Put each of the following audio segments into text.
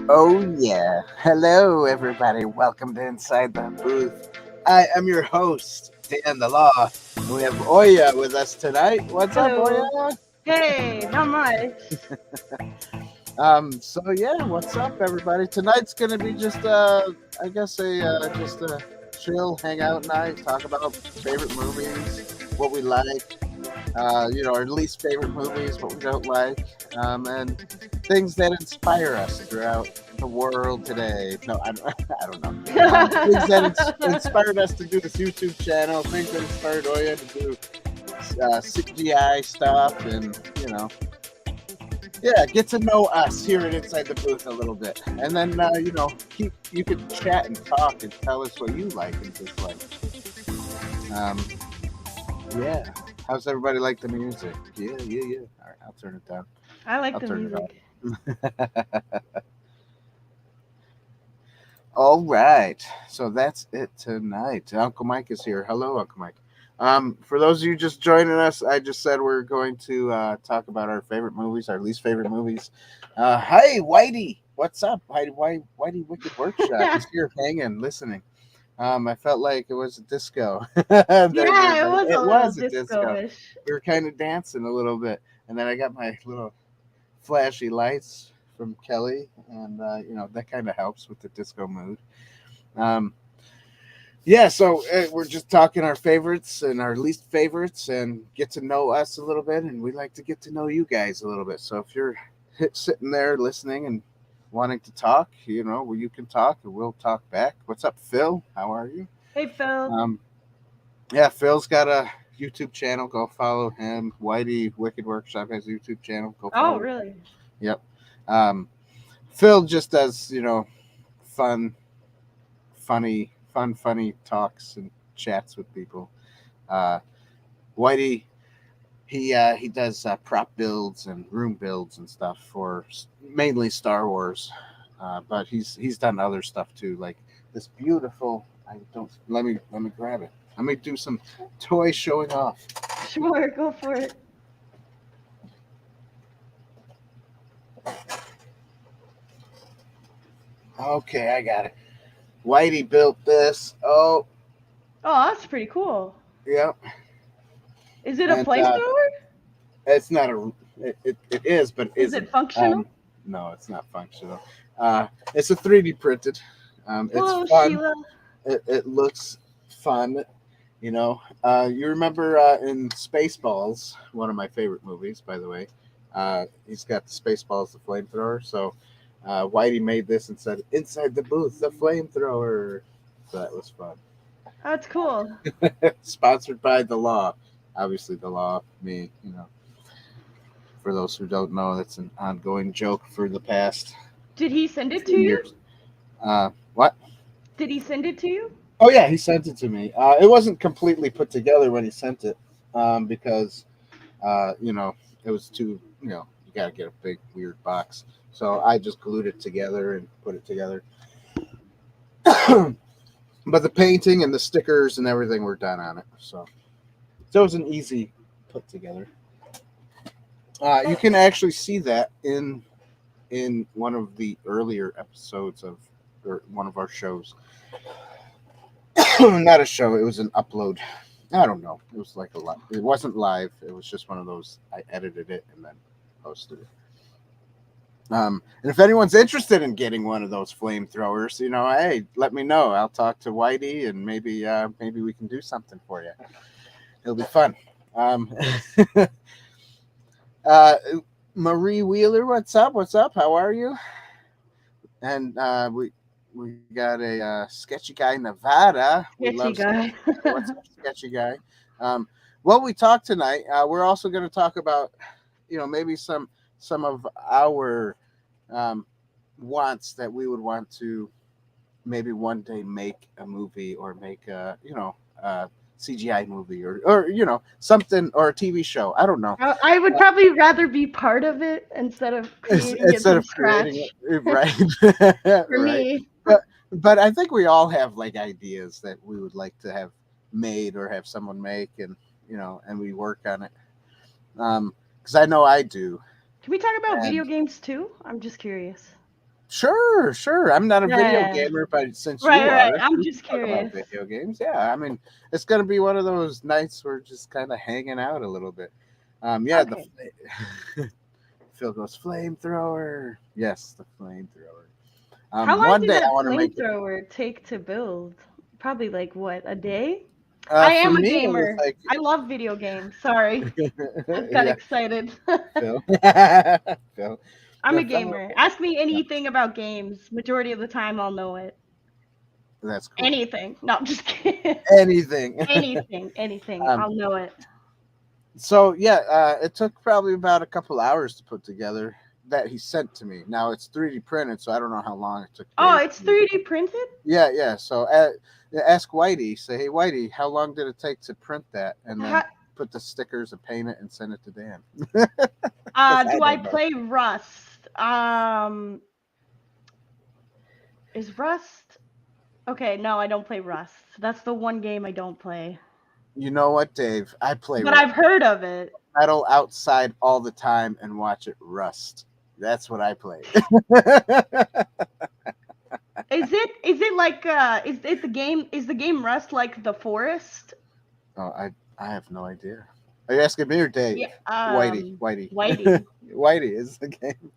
Oh, yeah. Hello, everybody. Welcome to Inside the Booth. I am your host, Dan the Law. And we have Oya with us tonight. What's up, Hello. Oya? Hey, not much. So what's up, everybody? Tonight's gonna be just, I guess, just a chill hangout night. Talk about favorite movies, what we like, our least favorite movies, what we don't like, and things that inspire us throughout the world today. No, I don't know. Things that inspired us to do this YouTube channel, things that inspired Oya to do CGI stuff, and get to know us here at Inside the Booth a little bit, and then you could chat and talk and tell us what you like and dislike. Um, yeah. How's everybody like the music? Yeah. All right, I'll turn it down. I like I'll the turn it music. off. All right. So that's it tonight. Uncle Mike is here. Hello, Uncle Mike. For those of you just joining us, I just said we're going to talk about our favorite movies, our least favorite movies. Hey, Whitey, what's up? Whitey Wicked Workshop is here hanging, listening. I felt like it was a disco. Yeah, it was It a little was a disco. disco-ish. We were kind of dancing a little bit, and then I got my little flashy lights from Kelly, and that kind of helps with the disco mood. Um, so we're just talking our favorites and our least favorites, and get to know us a little bit, and we like to get to know you guys a little bit. So if you're sitting there listening and wanting to talk, well, you can talk, and we'll talk back. What's up, Phil? How are you? Hey, Phil. Um, Yeah, Phil's got a YouTube channel. Go follow him. Whitey Wicked Workshop has a YouTube channel. Go Oh, follow. really? Yep. Um, Phil just does fun, funny talks and chats with people. Uh, Whitey he does prop builds and room builds and stuff for mainly Star Wars, but he's done other stuff too, like this beautiful. I don't let me grab it. Let me do some toy showing off. Sure, go for it. Okay, I got it. Whitey built this. Oh, Oh, that's pretty cool. yep. Is it a And flamethrower? it's not a. It is, but it Is it isn't. functional? No, it's not functional. It's a 3D printed. It's Hello, fun. Sheila. It looks fun. You remember in Spaceballs, one of my favorite movies, by the way. He's got the Spaceballs, the flamethrower. So Whitey made this and said, "Inside the booth, the flamethrower." So that was fun. That's cool. Sponsored by the Law, obviously the Law. Me, for those who don't know, that's an ongoing joke for the past Did he send it to few you? years. What? Did he send it to you? Oh yeah, he sent it to me. It wasn't completely put together when he sent it, because it was too. You gotta get a big weird box. So I just glued it together and put it together. But the painting and the stickers and everything were done on it. So it was an easy put together. You can actually see that in one of the earlier episodes of or one of our shows. Not a show, it was an upload. I don't know. It was like a lot. It wasn't live. It was just one of those. I edited it and then posted it. And if anyone's interested in getting one of those flamethrowers, hey, let me know. I'll talk to Whitey and maybe we can do something for you. It'll be fun. uh, Marie Wheeler, what's up? What's up? How are you? And we got a sketchy guy Nevada. We love Sketchy guy. what's up, sketchy guy. Well, we talked tonight. We're also going to talk about maybe some of our wants that we would want to maybe one day make a movie or make a CGI movie or something or a TV show. I don't know. I would probably rather be part of it instead of creating it Instead from of creating scratch. it, right? For Right. me. But I think we all have like ideas that we would like to have made or have someone make, and and we work on it. Because I know I do. Can we talk about And video games too? I'm just curious. Sure. I'm not a video Yeah. gamer, but since Right, you right. are, I'm we just can talk about curious. video games. Yeah, I mean, it's gonna be one of those nights where just kind of hanging out a little bit. Yeah, Okay. Phil goes flamethrower. Yes, the flamethrower. How long One did day I that want to make it. flamethrower take to build? Probably like what, a day? I For am a me, it was gamer. like, I love video games. Sorry. I got yeah, excited. Phil. Phil. I'm a No, Phil. gamer. Ask me anything about games. Majority of the time I'll know it. That's cool. Anything. No, I'm just kidding. Anything. Anything. um, I'll know it. So yeah, it took probably about a couple hours to put together that he sent to me. Now it's 3D printed, so I don't know how long it took Oh, Dave. it's 3D printed? Yeah. So ask Whitey. Say, hey Whitey, how long did it take to print that, and then Ha- put the stickers and paint it and send it to Dan. 'Cause I do I don't know. play Rust? Is Rust? Okay, no, I don't play Rust. That's the one game I don't play. You know what, Dave? I play But I've heard of it. metal outside all the time and watch it rust. That's what I play. Is it like is the game Rust like The Forest? Oh, I have no idea. Are you asking me or Dave? Yeah, Whitey. Whitey. Whitey is the game.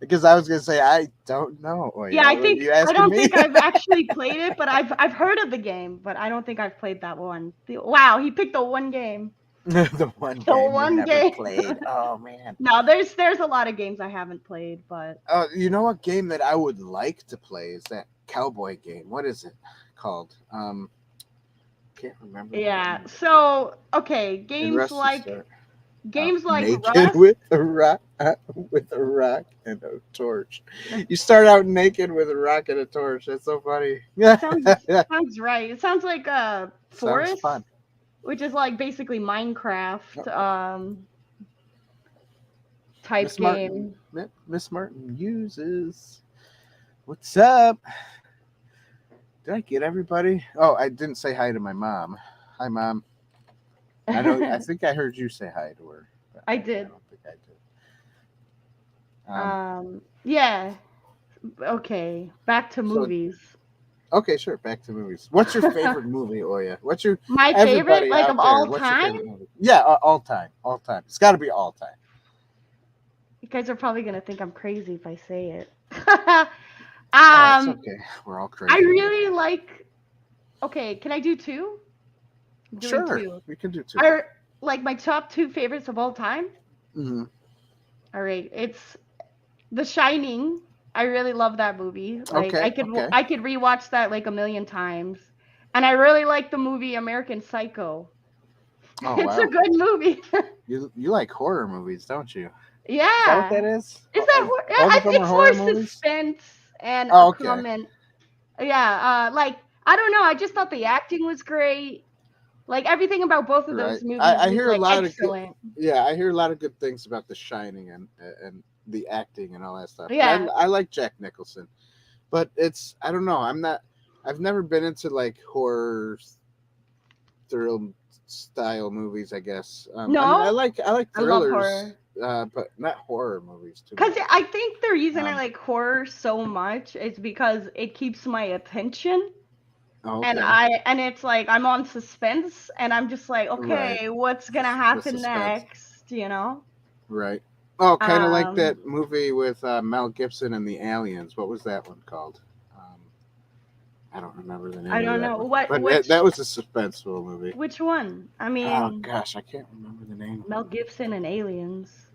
Because I was gonna say I don't know. Oh Yeah, yeah, what, you I asking don't me? think I've actually played it, but I've heard of the game, but I don't think I've played that one. Wow, he picked the one game. The one The game you've one never game. played. Oh man. No, there's a lot of games I haven't played, but Oh, you know what game that I would like to play is that cowboy game. What is it called? Can't remember. yeah. So, okay, And Rusty Start. games like Naked Rust. with a rock and a torch. You start out naked with a rock and a torch. That's so funny. Sounds sounds right. It sounds like a Sounds Forest, fun. which is like basically Minecraft type Miss Martin. game. Miss Martin uses. What's up? Did I get everybody? Oh, I didn't say hi to my mom. Hi, mom. I know. I think I heard you say hi to her. But I I did. don't think I did. Yeah. Okay, back to movies. Okay, sure. Back to movies. What's your favorite movie, Oya? What's your My everybody favorite, like out of there, all what's your time? favorite movie? Yeah, all time. It's got to be all time. You guys are probably gonna think I'm crazy if I say it. Oh, it's okay. We're all crazy. I really like. Okay, can I do two? I'm doing Sure, two. we can do two. Are like my top two favorites of all time. Mm-hmm. All right, it's The Shining. I really love that movie. Like Okay. I could rewatch that like a million times. And I really like the movie American Psycho. Oh It's a wow. good movie. You like horror movies, don't you? Is that what Yeah. that is? Is that Both of them are it's horror more movies. suspense and Oh, a okay. comment. Yeah, like I don't know, I just thought the acting was great. Like everything about both of Right. those movies I was hear a like lot excellent. I hear a lot of good things about The Shining and the acting and all that stuff. Yeah. I like Jack Nicholson, but I don't know. I've never been into like horror thrill style movies. I guess. No, I mean, I like I love thrillers, horror. but not horror movies too Because much. I think the reason I Um, like horror so much is because it keeps my attention. oh, And okay. it's like I'm on suspense and I'm just like, Right. okay, what's gonna The happen suspense. next? You know? Right. Oh, kind of like Um that movie with Mel Gibson and the aliens. What was that one called? I don't remember the name I of don't that know one. what But which that was a suspenseful movie. which one? I Oh mean, gosh, I can't remember the name. Mel Gibson and aliens.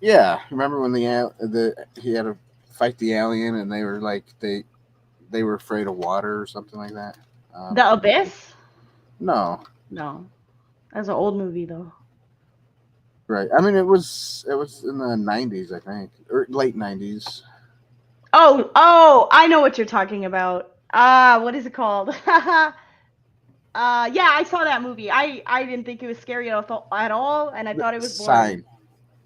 Yeah, remember when he had to fight the alien and they were like they were afraid of water or something like that. The Abyss? No, No. That's an old movie though. right. I mean, it was in the 90s, I think, or late 90s. Oh, I know what you're talking about. What is it called? Yeah, I saw that movie. I didn't think it was scary at all, and I thought it was boring.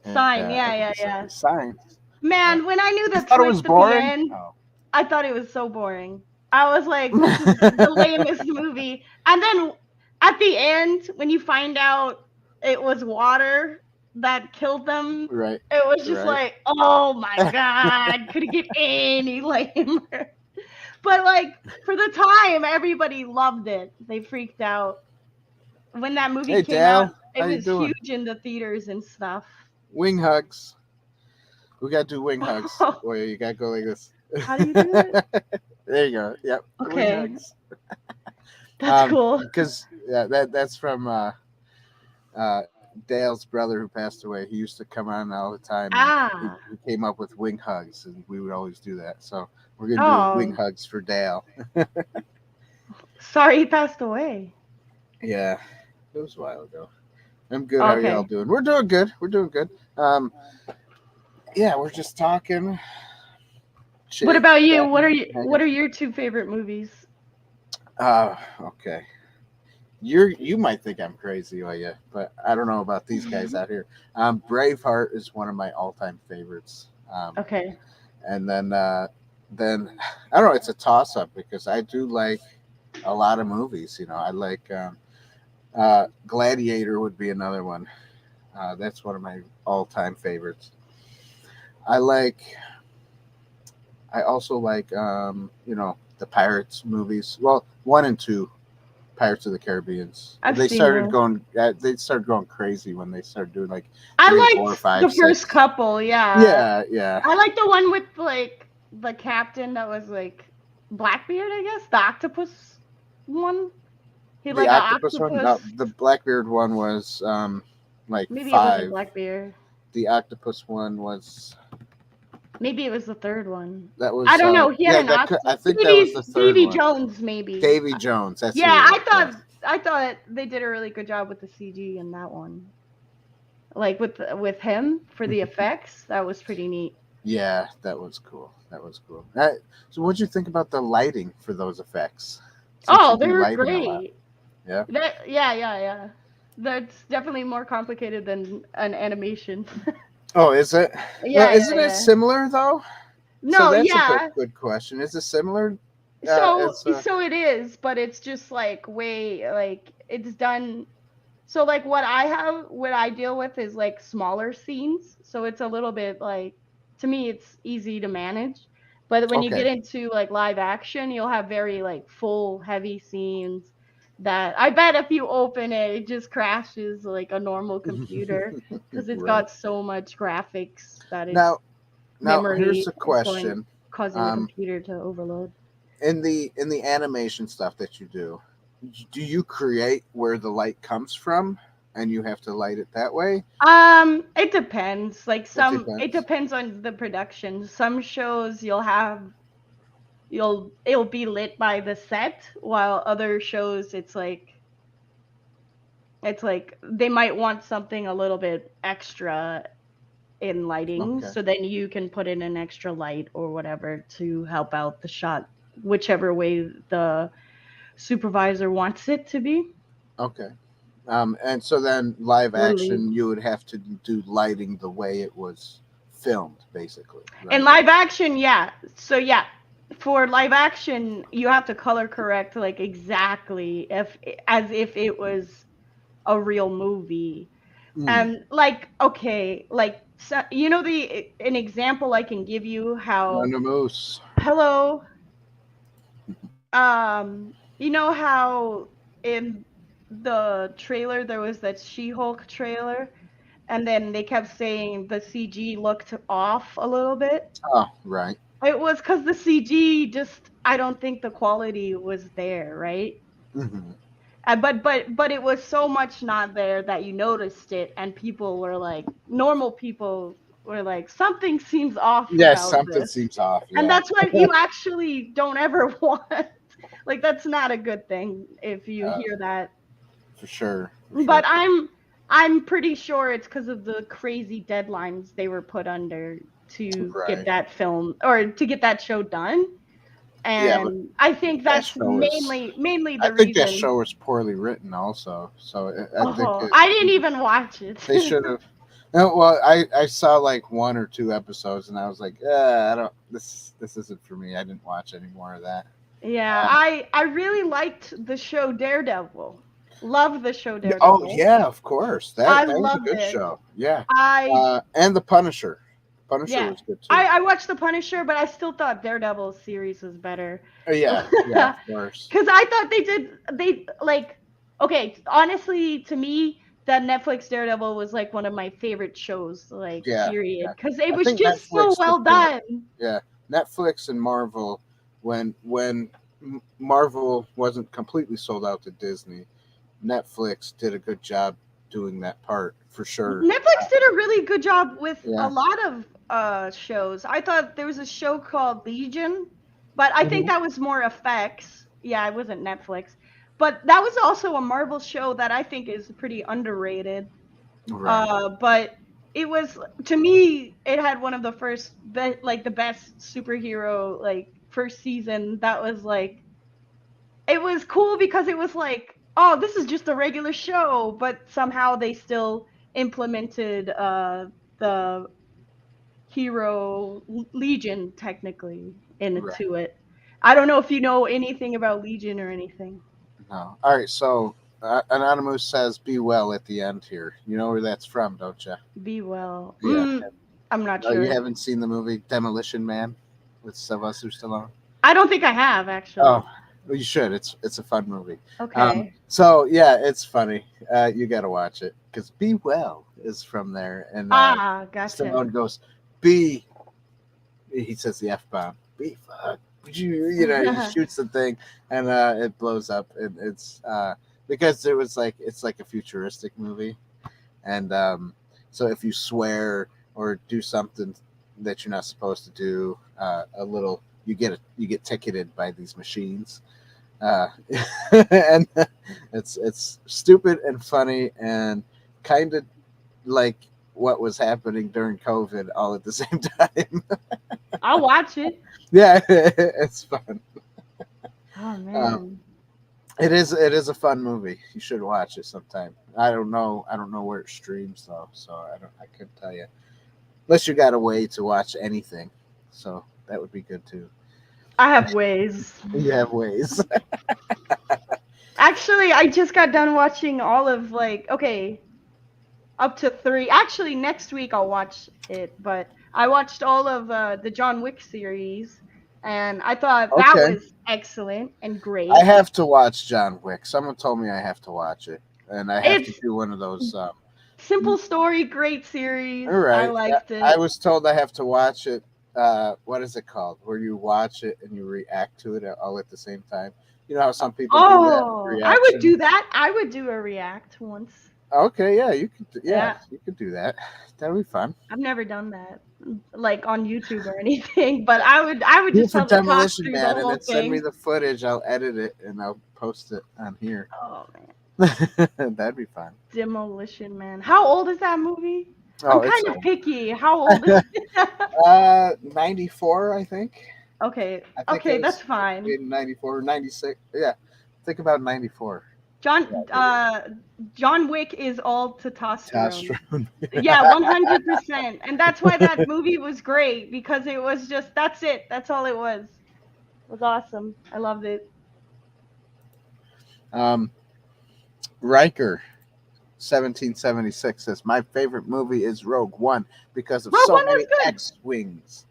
Sign, yeah. Sign. Man, when I knew You the thought it was twist at the boring? end, Oh. I thought it was so boring. I was like, this is the lamest movie. And then at the end, when you find out it was water, that killed them. Right. It was just Right. like, oh my god, couldn't get any lamer. But like for the time, everybody loved it. They freaked out when that movie Hey, came out. Dale. It How you was doing? huge in the theaters and stuff. Wing hugs. We got to do wing hugs. Boy, you got to go like this. How do you do it? There you go. Yep. Wing Okay, hugs. that's cool. Because that's from Dale's brother who passed away. He used to come on all the time. And he came up with wing hugs, and we would always do that. So we're gonna do wing hugs for Dale. Sorry he passed away. Yeah, it was a while ago. I'm good. How are y'all doing? We're doing good. We're doing good. Yeah, we're just talking. What about you? What are your two favorite movies? Okay. You might think I'm crazy, but I don't know about these guys out here. Braveheart is one of my all-time favorites. Okay. And then I don't know. It's a toss-up because I do like a lot of movies. You know, I like Gladiator would be another one. That's one of my all-time favorites. I also like the Pirates movies. Well, 1 and 2. Pirates of the Caribbean. They started going crazy when they started doing like 3, 4, 5, the 6. first couple, yeah. Yeah. I like the one with like the captain that was like Blackbeard, I guess, the octopus one. He the octopus one. No, the Blackbeard one was like maybe 5. It wasn't Blackbeard. The octopus one was. Maybe it was the third one. That was. I don't know. He had an octopus. I think that was the third Davy one. Jones, maybe. Davy Jones. That's I thought they did a really good job with the CG in that one. Like with him for the effects, that was pretty neat. Yeah, that was cool. So, what'd you think about the lighting for those effects? They were great. Yeah. Yeah. That's definitely more complicated than an animation. Oh, is it? Yeah. Isn't it similar though? No, so that's a good question. Is it similar? So it is, but it's just like way like it's done. So like what I deal with is like smaller scenes. So it's a little bit like, to me, it's easy to manage. But when you get into like live action, you'll have very like full heavy scenes that I bet if you open it, it just crashes like a normal computer because it's got so much graphics that it's now here's the question, causing the computer to overload. In the animation stuff that you do you create where the light comes from and you have to light it that way? It depends. Like it depends on the production. Some shows it'll be lit by the set, while other shows it's like they might want something a little bit extra in lighting, so then you can put in an extra light or whatever to help out the shot, whichever way the supervisor wants it to be. Okay. And so then live action, you would have to do lighting the way it was filmed, basically. Right? In live action, yeah. So yeah, for live action, you have to color correct like exactly as if it was a real movie. And like, okay, like, so, an example I can give you how. Moose. Hello. You know how in the trailer there was that She-Hulk trailer, and then they kept saying the CG looked off a little bit? Oh, right. It was because the CG I don't think the quality was there, right? Mm-hmm. But it was so much not there that you noticed it, and people were like, normal people were like, something seems off. Yes, something seems off. Yeah. And that's what you actually don't ever want. Like, that's not a good thing if you hear that. For sure. But I'm pretty sure it's because of the crazy deadlines they were put under to get that film or to get that show done. And I think that's mainly the reason. I think that show was poorly written also. So I didn't even watch it. They should have. No, well, I saw like 1 or 2 episodes and I was like, I don't. This isn't for me. I didn't watch any more of that. Yeah, I really liked the show Daredevil. Love the show Oh Daredevil. yeah, of course. I That was a loved good it. show. Yeah. I And the Punisher. Punisher Yeah. was good too. I watched The Punisher, but I still thought Daredevil's series was better. Yeah, yeah, of course. Because I thought they like, okay, honestly, to me, that Netflix Daredevil was like one of my favorite shows, like, Yeah, yeah. period. Because it I was think just so Netflix well took the done. yeah, Netflix and Marvel when Marvel wasn't completely sold out to Disney, Netflix did a good job doing that part for sure. Netflix did a really good job with a Yeah. lot of shows. I thought there was a show called Legion, but I think Mhm. that was more effects. Yeah, it wasn't Netflix. But that was also a Marvel show that I think is pretty underrated. Right. But it was, to me, it had one of the like the best superhero like first season. That was like, it was cool because it was like, oh, this is just a regular show, but somehow they still implemented the hero Legion technically Right. into it. I don't know if you know anything about Legion or anything. No. All right. So Anonymous says, "Be well" at the end here. You know where that's from, don't you? Be well. Yeah. I'm not Oh, you sure. haven't seen the movie Demolition Man with Sylvester Stallone? I don't think I have actually. Oh, well, you should. It's a fun movie. Okay. So yeah, it's funny. You got to watch it because "Be Well" is from there, and Ah, gotcha. Stallone goes, "Be." He says the F bomb. Be fuck. You know, he shoots the thing, and it blows up, and it's because it was like it's like a futuristic movie, and so if you swear or do something that you're not supposed to do, a little you get ticketed by these machines, and it's stupid and funny and kind of like what was happening during COVID all at the same time. I'll watch it. Yeah, it's fun. Oh Um, man. it is a fun movie. You should watch it sometime. I don't know where it streams though, so I couldn't tell you. Unless you got a way to watch anything, so that would be good too. I have ways. You have ways. Actually, I just got done watching all of like, okay, up to 3. Actually, next week I'll watch it, but I watched all of the John Wick series, and I thought that Okay, was excellent and I great. have to watch John Wick. Someone told me I have to watch it, and I have to It's do one of those. simple story, great series. All I right, liked I it. was told I have to watch it. What is it called? Where you watch it and you react to it all at the same time. You know how some people do that Oh, I would reaction. do that. I would do a react once. Okay, yeah, you could. Yeah, Yeah, you could do that. That'll be fun. I've never done that, like on YouTube or anything. But I would Do it just for tell the cops Demolition through the Man, and whole then send me thing. the footage. I'll edit it and I'll post it on here. Oh man. That'd be fun. Demolition Man. How old is that movie? I'm Oh, it's kind of picky. How old is it? 94, I think. Okay. I think Okay, it that's was fine. in 94, 96. Yeah, think about 94. Yeah, John John Wick is all testosterone. testosterone. Yeah, 100%. And that's why that movie was great, because it was just, that's it. That's all it was. It was awesome. I loved it. um, Riker 1776 says my favorite movie is Rogue One because of Rogue so One many was good. X-wings.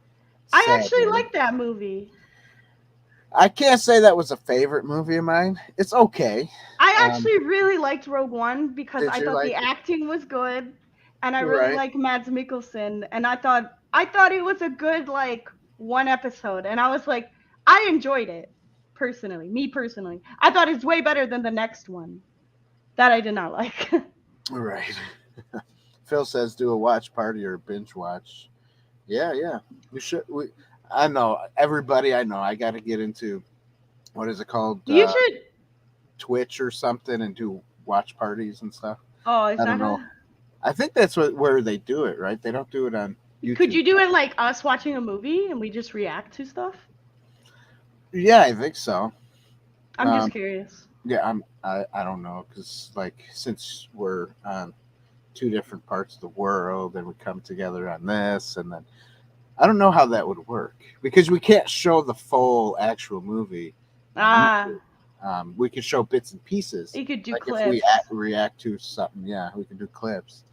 I actually Sadly, liked that movie. I can't say that was a favorite movie of mine. It's okay. I Um, actually really liked Rogue One because did I you thought the like it? acting was good, and I really Right. like Mads Mikkelsen, and I thought it was a good like one episode, and I was like, I enjoyed it personally. Me personally, I thought it's way better than the next one that I did not like. Right. Phil says do a watch party or a binge watch. Yeah, yeah. You should. I know everybody. I know. I got to get into what is it called? You should. Twitch or something and do watch parties and stuff. Oh, is I don't that know. a? I think that's where they do it, right? They don't do it on Could YouTube. you do it like us watching a movie and we just react to stuff? Yeah, I think so. I'm just Um, curious. yeah, I don't know because like since we're on two different parts of the world and we come together on this and then I don't know how that would work because we can't show the full actual movie on Ah, YouTube. We could show bits and pieces. You could do Like clips. if we react to something, yeah, we could do clips.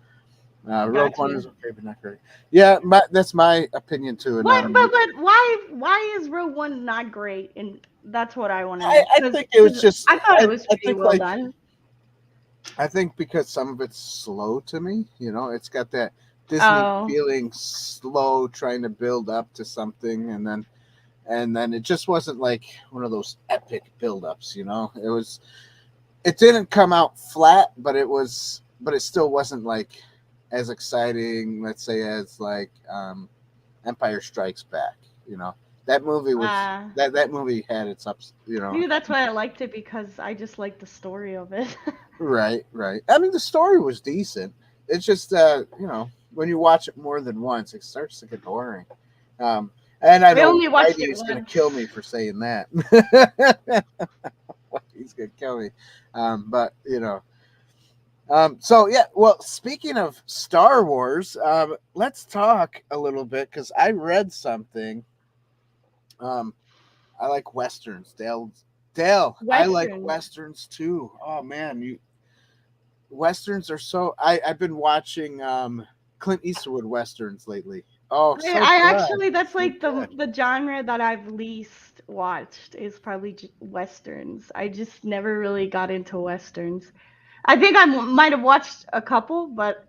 Rogue One is okay, but not great. Yeah, that's my opinion too. And But why is Rogue One not great? And that's what I want to know. I think it was just. I thought it was pretty think, well done. I think because some of it's slow to me. It's got that Disney feeling, slow, trying to build up to something, and then it just wasn't like one of those epic build-ups. It didn't come out flat, but it still wasn't like as exciting, let's say, as like Empire Strikes Back. That movie was that movie had its ups. Maybe that's why I liked it, because I just liked the story of it. Right. I mean, the story was decent. It's just when you watch it more than once, it starts to get boring. And I know Whitey's going to kill me for saying that. He's going to kill me. But so yeah. Well, speaking of Star Wars, let's talk a little bit, because I read something. I like Westerns. Dale, I like Westerns too. Oh man, Westerns are so. I've been watching Clint Eastwood Westerns lately. Oh, so actually, that's like the genre that I've least watched is probably Westerns. I just never really got into Westerns. I think I might have watched a couple, but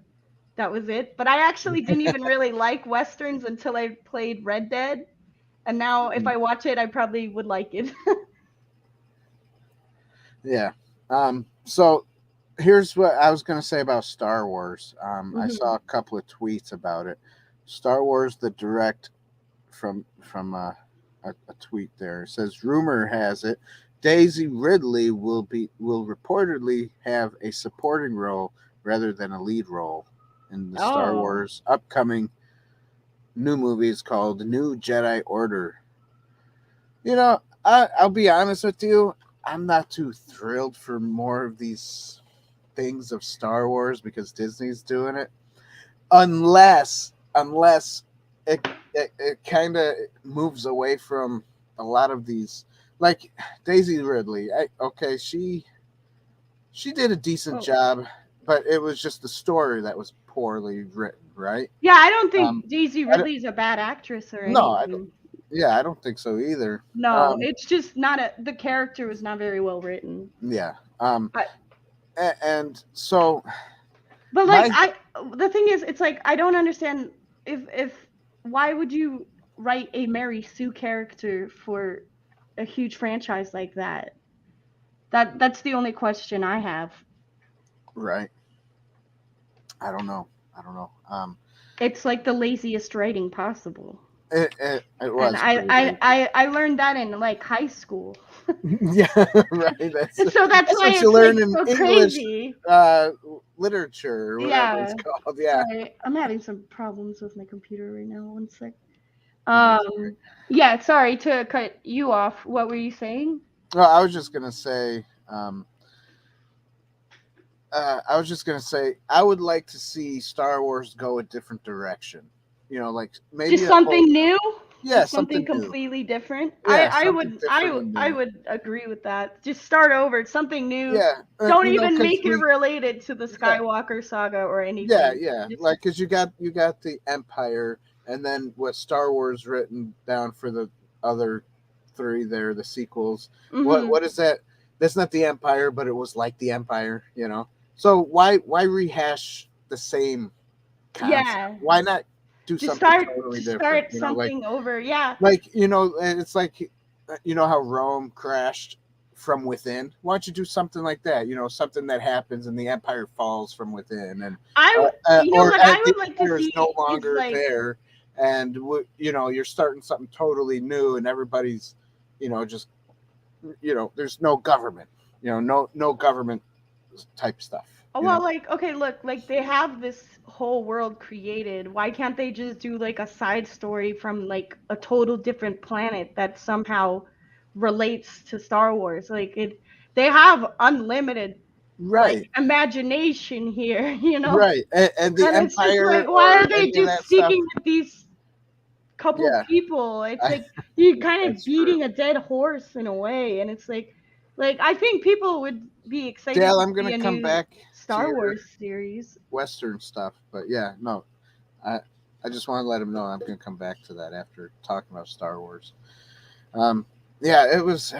that was it. But I actually didn't even really like Westerns until I played Red Dead. And now, if I watch it, I probably would like it. Yeah. So here's what I was going to say about Star Wars. I saw a couple of tweets about it. Star Wars, the direct from a tweet there. It says, rumor has it Daisy Ridley will reportedly have a supporting role rather than a lead role in the Star Wars upcoming new movies called New Jedi Order. I'll be honest with you. I'm not too thrilled for more of these things of Star Wars because Disney's doing it. Unless it kind of moves away from a lot of these, like Daisy Ridley. She did a decent job, but it was just the story that was poorly written, right? Yeah, I don't think Daisy Ridley's a bad actress or anything. No, I don't. Yeah, I don't think so either. No, it's just the character was not very well written. Yeah. And so. But like the thing is, it's like I don't understand if why would you write a Mary Sue character for a huge franchise like that? That's the only question I have. Right. I don't know. It's like the laziest writing possible. It was. And I learned that in like high school. Yeah, right. That's why what you learn in so English crazy. Literature or whatever it's called. Yeah. Sorry, I'm having some problems with my computer right now. 1 sec. Yeah. Sorry to cut you off. What were you saying? Well, I was just gonna say. I would like to see Star Wars go a different direction. Like maybe just something new. Yeah, something completely different. Yeah, I would agree with that. Just start over. It's something new. Yeah. Don't even make it related to the Skywalker saga or anything. Yeah. Like, because you got the Empire, and then what Star Wars written down for the other three there, the sequels. Mm-hmm. What is that? That's not the Empire, but it was like the Empire. So why rehash the same concept? Yeah. Why not do something totally different? Start something over. Yeah. Like, it's like, how Rome crashed from within. Why don't you do something like that? Something that happens and the Empire falls from within, and what I would like to see no longer there, and you're starting something totally new, and everybody's, just, there's no government, no government type stuff. Well, look, they have this whole world created. Why can't they just do like a side story from like a total different planet that somehow relates to Star Wars? They have unlimited imagination here, Right. And the Empire. Why are they just sticking with these couple people? It's like you're kind of beating a dead horse in a way, and it's like Like, I think people would be excited Dale, to I'm see gonna a come new back to Star your Wars series. Western stuff, but yeah, no, I I just want to let him know I'm gonna come back to that after talking about Star Wars. Um, yeah, it was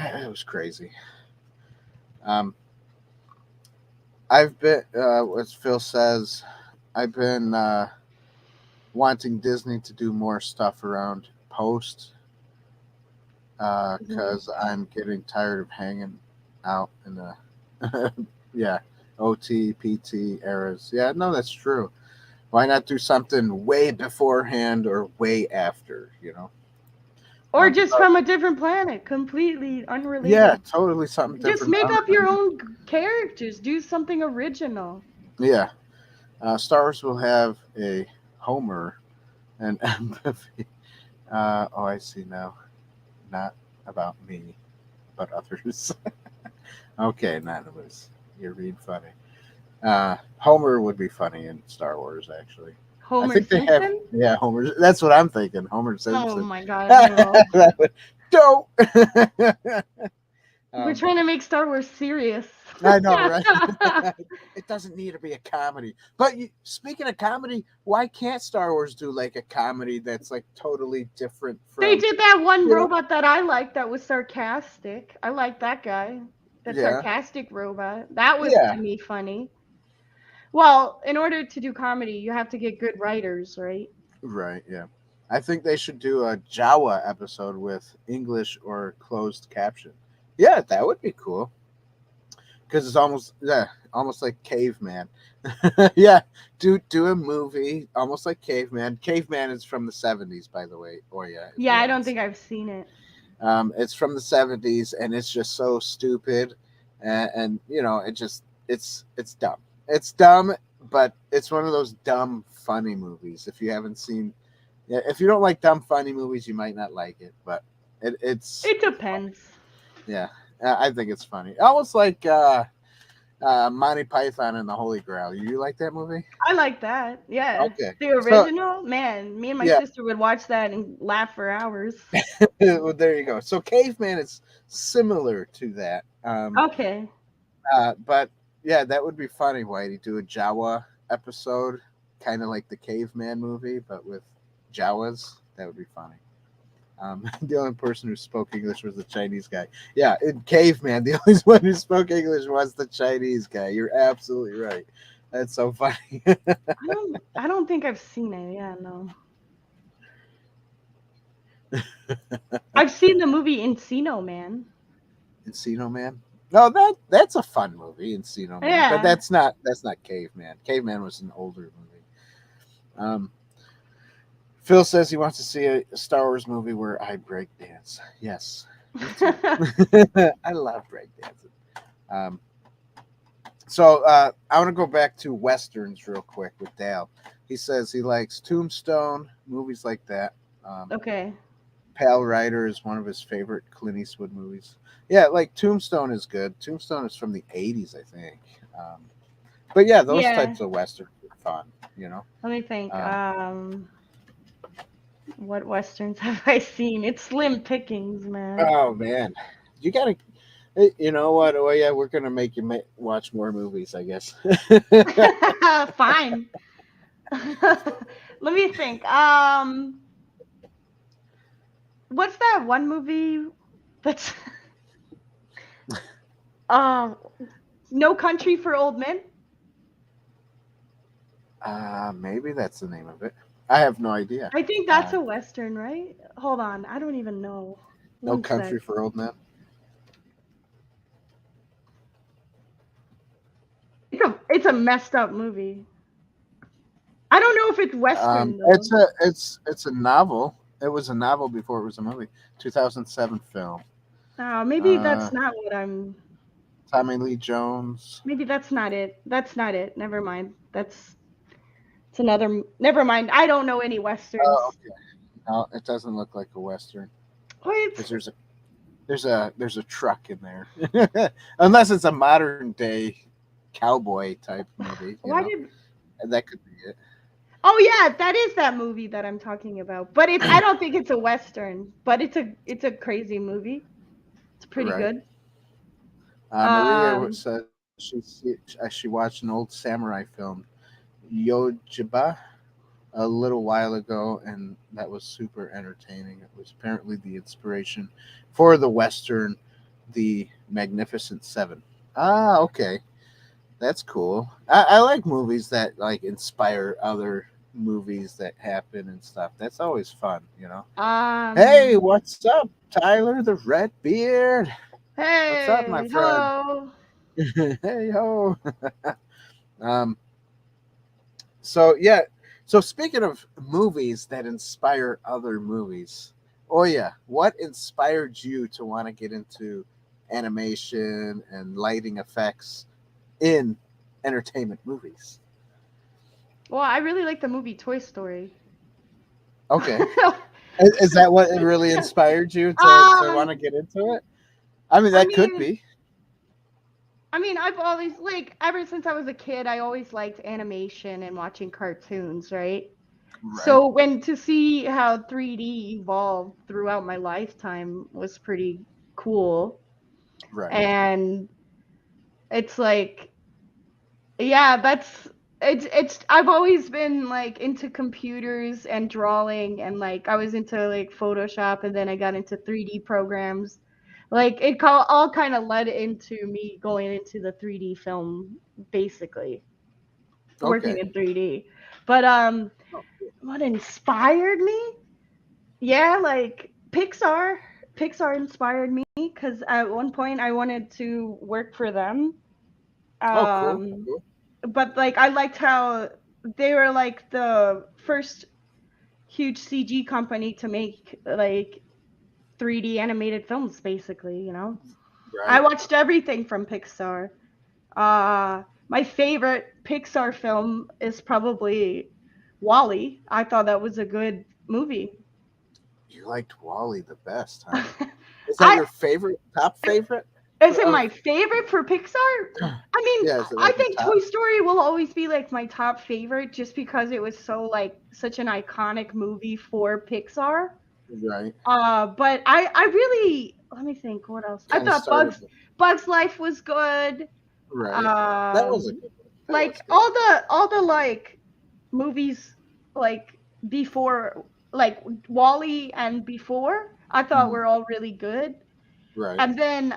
crazy. Um, I've been, as Phil says, I've been wanting Disney to do more stuff around post Mhm. because I'm getting tired of hanging out in the yeah OT PT eras. Yeah, no, that's true. Why not do something way beforehand or way after? Or just But from a different planet, completely yeah, unrelated. totally something Just different. make up your own characters. Do something original. Yeah, Star Wars will have a Homer and empathy. Oh, I see now. Not about me, but others. Okay, not others. You're being funny. Homer would be funny in Star Wars, actually. I Homer think they have, Simpson? yeah, Homer. That's what I'm thinking. Homer Oh Simpson. my god, no. That would- Don't. We're um, trying to make Star Wars serious. I know, right? It doesn't need to be a comedy. But speaking of comedy, why can't Star Wars do like a comedy that's like totally different They from, did that one you know? robot that I liked that was sarcastic. I like that guy. That Yeah, sarcastic robot. That was yeah, to me funny. Well, in order to do comedy, you have to get good writers, right? right, yeah. I think they should do a Jawa episode with English or closed caption. Yeah, that would be cool. Because it's almost like caveman. Yeah, do a movie almost like caveman. Caveman is from the 70s, by the way. Or yeah, if Yeah, you I haven't don't think seen I've seen it. it's from the 70s, and it's just so stupid, and it's dumb. It's dumb, but it's one of those dumb funny movies. If you haven't seen, yeah, if you don't like dumb funny movies, you might not like it, but it's It depends. yeah, I think it's funny. Almost like Monty Python and the Holy Grail. You like that movie? I like that. Yeah. Okay, The so original, man, me and my yeah, sister would watch that and laugh for hours. well, there you go. So Caveman is similar to that. Okay. But yeah, that would be funny, Whitey. Do a Jawa episode, kind of like the Caveman movie, but with Jawas. That would be funny. The only person who spoke English was the Chinese guy. Yeah, in Caveman, the only one who spoke English was the Chinese guy. You're absolutely right. That's so funny. I don't think I've seen it. Yeah, no. I've seen the movie Encino Man. Encino Man. No, that's a fun movie, Encino Man, but Yeah. that's not Caveman. Caveman was an older movie. Um, Phil says he wants to see a Star Wars movie where I break dance. Yes, me too. I love break dancing. Um, so I want to go back to westerns real quick with Dale. He says he likes Tombstone, movies like that. Um, Okay. Pale Rider is one of his favorite Clint Eastwood movies. Yeah, like Tombstone is good. Tombstone is from the '80s, I think. But yeah, those Yeah. types of westerns are fun. You know. Let me think. Um, What westerns have I seen? It's slim pickings, man. oh man, you gotta. You know what? Oh yeah, we're gonna make you watch more movies, I guess. Fine. Let me think. What's that one movie that's um No Country for Old Men? Maybe that's the name of it. I have no idea. I think that's Uh, a western, right? Hold on, I don't even know. no One sec. Country for Old Men. It's a messed up movie. I don't know if it's western though. It's a novel. It was a novel before it was a movie. 2007 film. Maybe Uh, that's not what I'm. Tommy Lee Jones. Maybe that's not it. That's not it. Never mind. It's another. Never mind. I don't know any Oh, westerns. okay. No, it doesn't look like a western because What? there's a truck in there, unless it's a modern day cowboy type movie. Why did? And that could be it. Oh yeah, that is that movie that I'm talking about. But it's. I don't think it's a western. But it's a. It's a crazy movie. It's pretty Right. good. Maria Um, said she watched an old samurai film, Yojiba, a little while ago, and that was super entertaining. It was apparently the inspiration for the Western, The Magnificent Seven. Ah, okay. That's cool. I like movies that like inspire other movies that happen and stuff. That's always fun, you know. Hey, um, what's up, Tyler the Red Beard? What's up, my hey, friend? hello. Hey ho. um. So yeah. So speaking of movies that inspire other movies, oh yeah, what inspired you to want to get into animation and lighting effects in entertainment movies? Well, I really like the movie Toy Story. Okay. Is that what really inspired you to want um, to get into it? I mean, I that could mean, be. I've always like ever since I was a kid, I always liked animation and watching cartoons, right? Right. So when to see how 3D evolved throughout my lifetime was pretty cool. Right. And it's like, yeah, it's I've always been like into computers and drawing, and like I was into like Photoshop, and then I got into 3D programs. Like all kind of led into me going into the 3D film, basically working Okay. in 3D. But Oh, what inspired me? Yeah, like Pixar. Pixar inspired me because at one point I wanted to work for them. oh, cool. Um, Cool. but like I liked how they were like the first huge CG company to make like 3D animated films, basically. I Right. watched everything from Pixar. My favorite Pixar film is probably Wally. I thought that was a good movie. You liked Wally the best, huh? Is that I your favorite, top favorite Is it of? my favorite for Pixar? I mean, Yeah, is it I like a think Toy top? Story will always be like my top favorite just because it was so like such an iconic movie for Pixar. Right. But I really, let me think what else. I Kind of thought started. Bugs Life was good. Right. That was a Um good one. That was like good. all the like movies like before, like Wally and before, I thought Mhm. were all really good. Right. And then,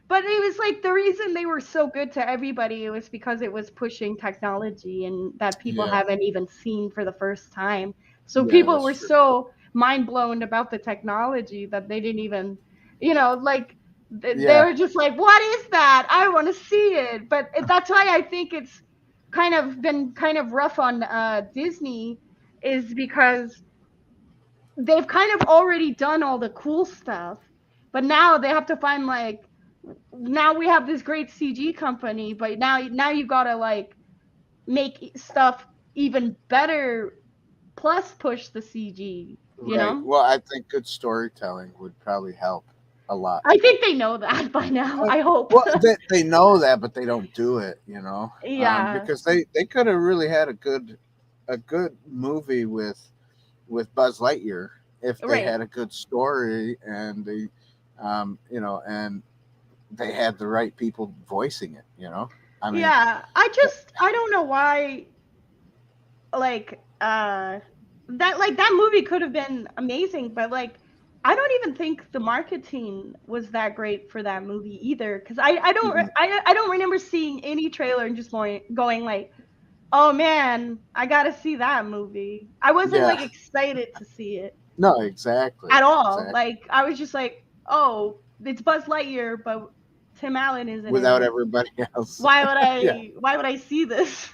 but it was like the reason they were so good to everybody was because it was pushing technology and that people Yeah. haven't even seen for the first time. So Yeah, people that's were true. so mind blown about the technology that they didn't even, like they Yeah. were just like, "What is that? I want to see it." But that's why I think it's kind of been kind of rough on Disney, is because they've kind of already done all the cool stuff, but now they have to find like, now we have this great CG company, but now you gotta like make stuff even better plus push the CG, you Right. know? Well, I think good storytelling would probably help a lot. I think they know that by now. I hope. Well, they know that, but they don't do it. You know, Yeah, because they could have really had a good movie with Buzz Lightyear if they right. had a good story and and they had the right people voicing it. You know, I mean, Yeah, I don't know why, like that movie could have been amazing, but like I don't even think the marketing was that great for that movie either, because mhm, I don't remember seeing any trailer and just going like, oh man, I gotta see that movie. I wasn't yeah, like excited to see it no, exactly, at all. exactly. Like I was just like, oh, it's Buzz Lightyear, but Tim Allen isn't in Without it. everybody else, Why would yeah. I see this?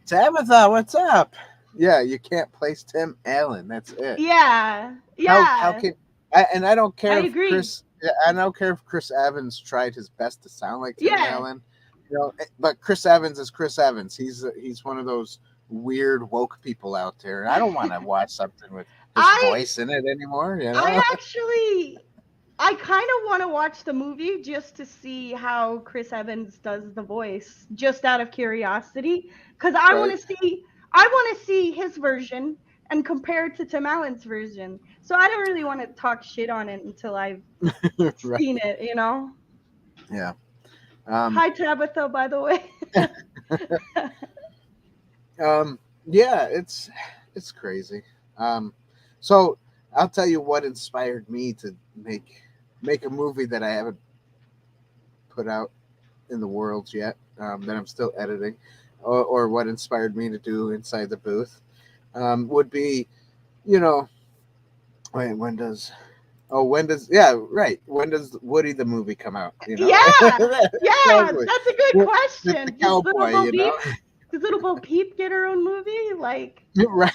Tabitha, what's up? Yeah, you can't place Tim Allen. That's it. Yeah, How yeah, can and I don't I care if agree. I don't care if Chris Evans tried his best to sound like Tim Yeah, Allen, but Chris Evans is Chris Evans. He's one of those weird woke people out there, and I don't want to watch something with his I voice in it anymore. You I know? actually I kind of want to watch the movie just to see how Chris Evans does the voice, just out of curiosity, because Right? I want to see his version and compare it to Tim Allen's version. So I don't really want to talk shit on it until I've seen Right? it, you know? Yeah. Hi Tabitha, by the way. Um, yeah, it's crazy. Um, so I'll tell you what inspired me to make a movie that I haven't put out in the world yet, that I'm still editing, or what inspired me to do Inside the Booth, would be, you know, wait, when does yeah, right, when does Woody the movie come out? Yeah, yeah, Exactly. that's a good The question. Does little cowboy, Bo Peep, does little Bo Peep get her own movie? Like, right,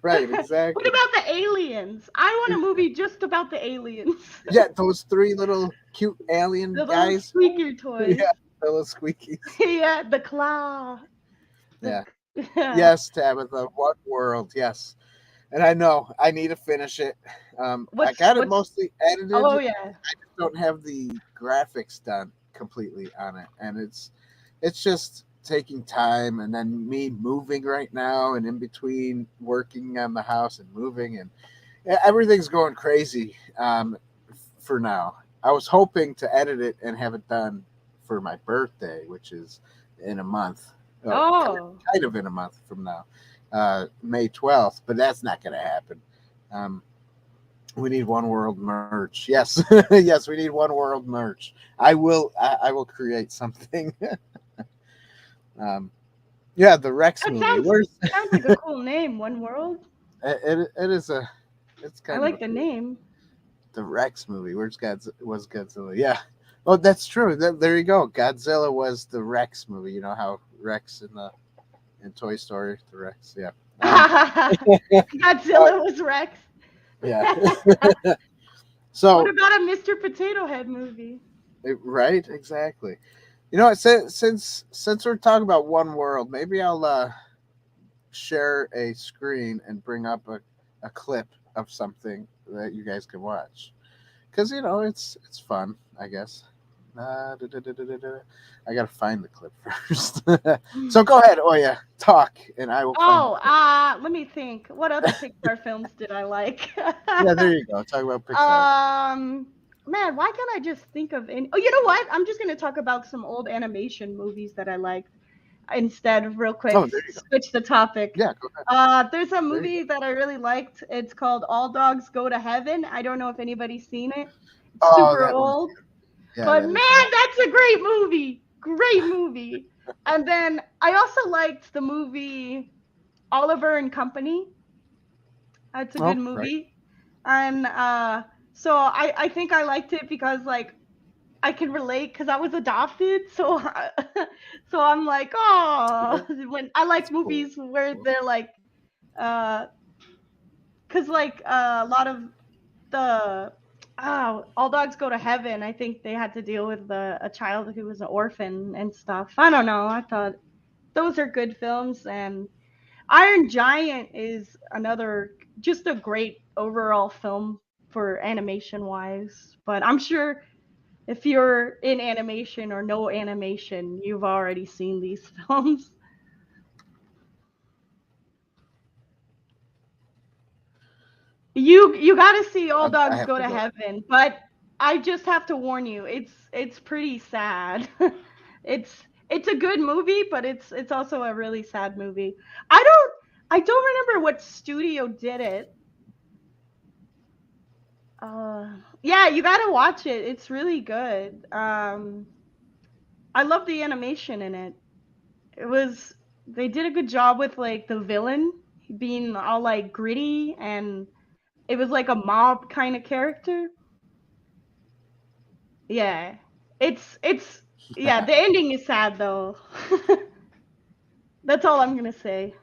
right, what exactly. about the aliens? I want a movie just about the aliens. Yeah, those three little cute alien The little guys. squeaker Yeah, toys. little squeakies. Yeah, the claw. The Yeah. Yes, Tabitha. What world? Yes. And I know I need to finish it. I got it what's mostly edited. oh I yeah. just don't have the graphics done completely on it, and it's just taking time, and then me moving right now, and in between working on the house and moving, and everything's going crazy. For now, I was hoping to edit it and have it done for my birthday, which is in a month. Oh. Kind of in a month from now, May 12th, but that's not going to happen. Um, we need One World merch. Yes, yes, we need One World merch. I will create something. um, yeah, the Rex That movie. Where's sounds like a cool name, One World. it is a it's I kind of a like the cool name. the Rex movie. Where's Godzilla? Was Godzilla? Yeah. Oh, that's true. There you go. Godzilla was the Rex movie. You know how Rex in Toy Story, the Rex. Yeah. Uh, Godzilla was Rex. yeah. What So about a Mr. Potato Head movie? right, exactly. You know, since we're talking about One World, maybe I'll share a screen and bring up a clip of something that you guys can watch, because it's fun, I guess. I gotta find the clip first. So go ahead, Oya, talk, and I will find the Oh, clip. let me think. What other Pixar films did I like? Yeah, there you go. Talk about Pixar. um, Man, why can't I just think of any? Oh, you know what? I'm just gonna talk about some old animation movies that I liked instead, real quick. Oh, there you go. Switch the topic. Yeah, go ahead. There's a There you movie go. that I really liked. It's called All Dogs Go to Heaven. I don't know if anybody's seen it. It's Oh, super that one's old, beautiful. Yeah, but that is an man, old. that's a great movie. Great movie. And then I also liked the movie Oliver and Company. It's a good Oh, right. movie. And so I think I liked it because like I can relate because I was adopted. So so I'm like, oh, when I like That's cool. movies where they're like uh because like a lot of the All Dogs Go to Heaven, I think they had to deal with a child who was an orphan and stuff. I don't know. I thought those are good films, and Iron Giant is another just a great overall film for animation wise. But I'm sure if you're in animation or no animation, you've already seen these films. You got to see All I Dogs have Go to to go. Heaven, but I just have to warn you, it's pretty sad. It's a good movie, but it's also a really sad movie. I don't I don't remember what studio did it. Yeah, you got to watch it. It's really good. I love the animation in it. It was they did a good job with like the villain being all like gritty, and it was like a mob kind of character. Yeah. It's yeah, Yeah. the ending is sad though. That's all I'm gonna say.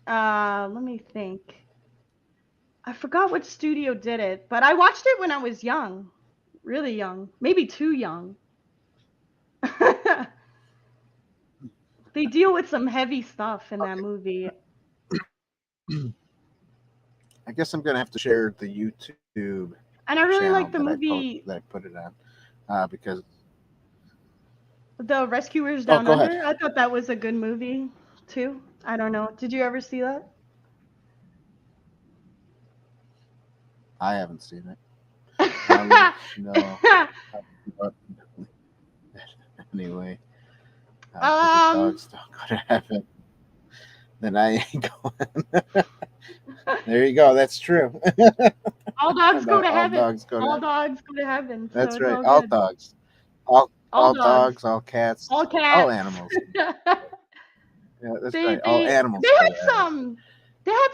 Let me think. I forgot what studio did it, but I watched it when I was young, really young, maybe too young. They deal with some heavy stuff in that Okay. movie, I guess I'm gonna have to share the YouTube and I really channel like the movie, that I put it on, because The Rescuers oh, Down go ahead. Under. I thought that was a good movie too. I don't know. Did you ever see that? I haven't seen it. I'll let you know. But anyway. If the Um, dogs don't go to heaven, then I ain't going. There you go. That's true. all dogs go to All heaven. dogs go to All heaven. dogs go to heaven. So That's it's right. all All good. dogs. All All dogs. dogs, all cats, All cats. all animals. Yeah, that's right. All animals they go had to heaven.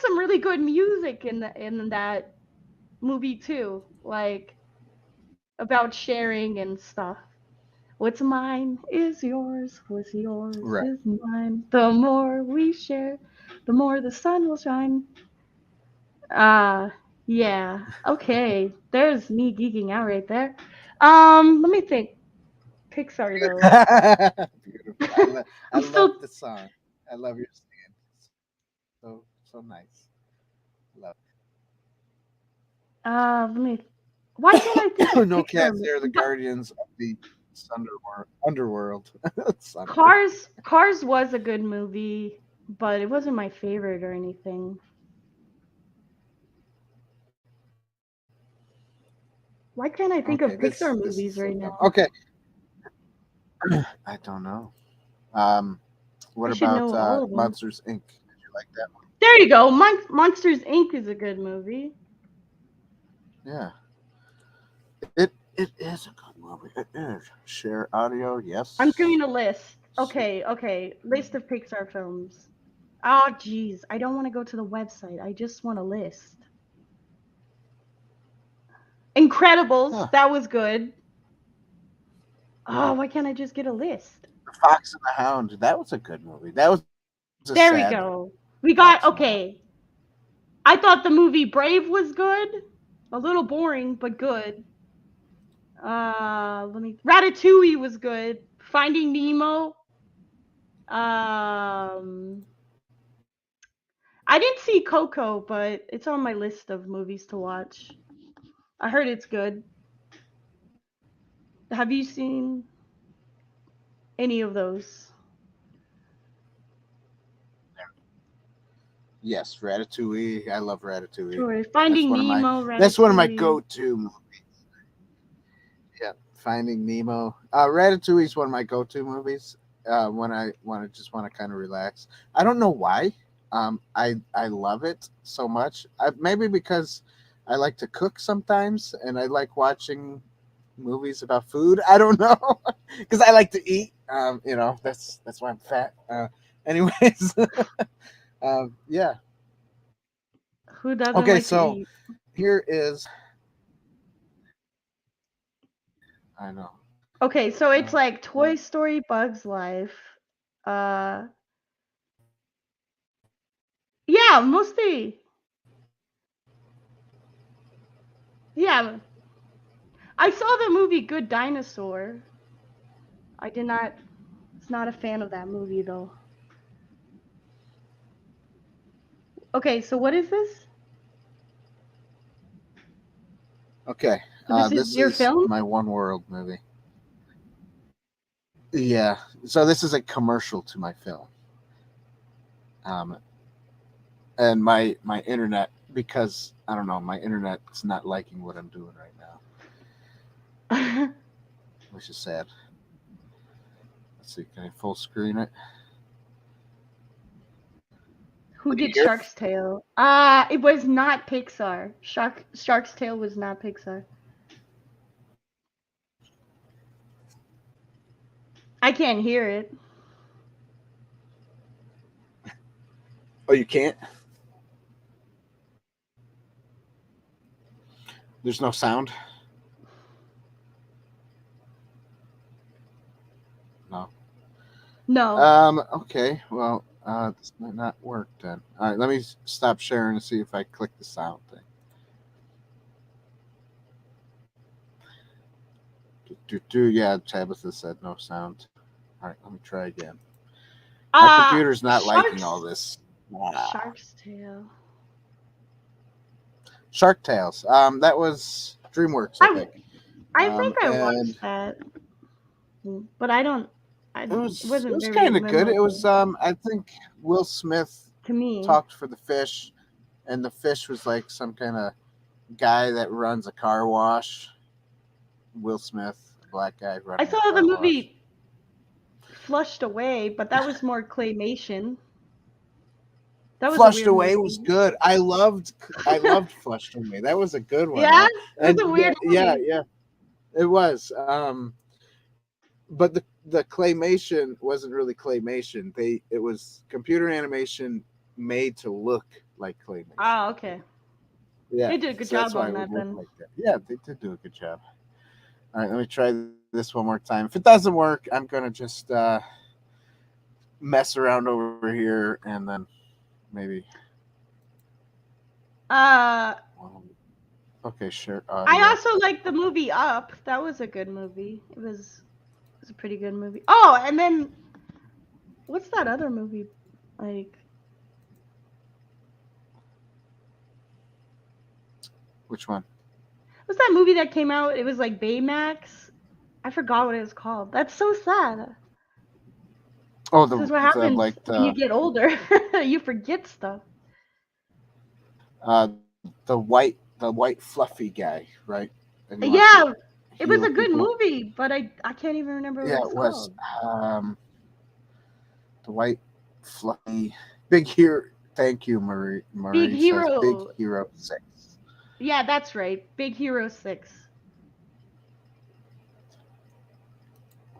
some really good music in that movie too, like about sharing and stuff. What's mine is yours. What's yours Right. is mine. The more we share, the more the sun will shine. Yeah. Okay. There's me geeking out right there. Let me think. Pixar though. Beautiful. I I'm love still the song. I love your singing. So nice. Love let me. Why can't I think of it. No Pixar? cats. They're the But guardians of the underworld. Sunder. Cars was a good movie, but it wasn't my favorite or anything. Why can't I think Okay, of Pixar this is movies so right dumb. now? Okay, I don't know. What I should about know all of them. Monsters Inc? Did you like that one? There you go. Monsters Inc. is a good movie. Yeah, it is a good movie. It is. Share audio, yes. I'm doing a list. Okay. List of Pixar films. Oh, jeez. I don't want to go to the website. I just want a list. Incredibles. Huh. That was good. Oh, why can't I just get a list? The Fox and the Hound. That was a good movie. That was a There we sad go. We got, Fox and the Hound. okay. I thought the movie Brave was good. A little boring, but good. Ratatouille was good. Finding Nemo. I didn't see Coco, but it's on my list of movies to watch. I heard it's good. Have you seen any of those? Yes, Ratatouille. I love Ratatouille. Sure. Finding Nemo, That's one of my Ratatouille. go-to movies. Yeah, Finding Nemo. Ratatouille is one of my go-to movies. When I want to kind of relax. I don't know why. I love it so much. Maybe because I like to cook sometimes, and I like watching movies about food. I don't know, because I like to eat. That's why I'm fat. Anyways, yeah. Who doesn't Okay, like to so eat? here is. I know. Okay, so it's like Toy Story, Bugs Life. Yeah, mostly. Yeah. I saw the movie Good Dinosaur. I did not. Was not a fan of that movie though. Okay, so what is this? Okay, So this this is your is film? my One World movie. Yeah, so this is a commercial to my film. And my internet, because I don't know, my internet's not liking what I'm doing right now, which is sad. Let's see, can I full screen it? Who did Here? Shark's Tale? It was not Pixar. Shark's Tale was not Pixar. I can't hear it. Oh, you can't? There's no sound? No. No. Okay, well, this might not work then. All right, let me stop sharing and see if I click the sound thing. Yeah, Tabitha said no sound. All right, let me try again. My computer's not liking all this. Shark's Tale. Shark Tales. That was DreamWorks, I think. I think I watched that, but I don't. It wasn't was very kind of good. It memorable was I think Will Smith to me. talked for the fish, and the fish was like some kind of guy that runs a car wash. Will Smith, black guy running. I saw the movie Flushed Away, but that was more claymation. That was a Flushed weird Away movie. was good. I loved Flushed Away. That was a good one. Yeah, it was a weird yeah, movie. yeah, it was. But the claymation wasn't really claymation. It was computer animation made to look like claymation. Oh, okay. Yeah, They did a good so that's job why on it would that look then. like that. Yeah, they did do a good job. All right, let me try this one more time. If it doesn't work, I'm gonna just mess around over here and then maybe. Okay, sure. I also liked the movie Up. That was a good movie. It was a pretty good movie. Oh, and then what's that other movie like? Which one? What's that movie that came out? It was like Baymax. I forgot what it was called. That's so sad. Oh, This is what happens when you get older. You forget stuff. The white fluffy guy, right? Yeah, it was a good movie, but I can't even remember what it was. called. The white fluffy big hero. Thank you, Marie. Big Hero. Big Hero 6. Yeah, that's right. Big Hero 6.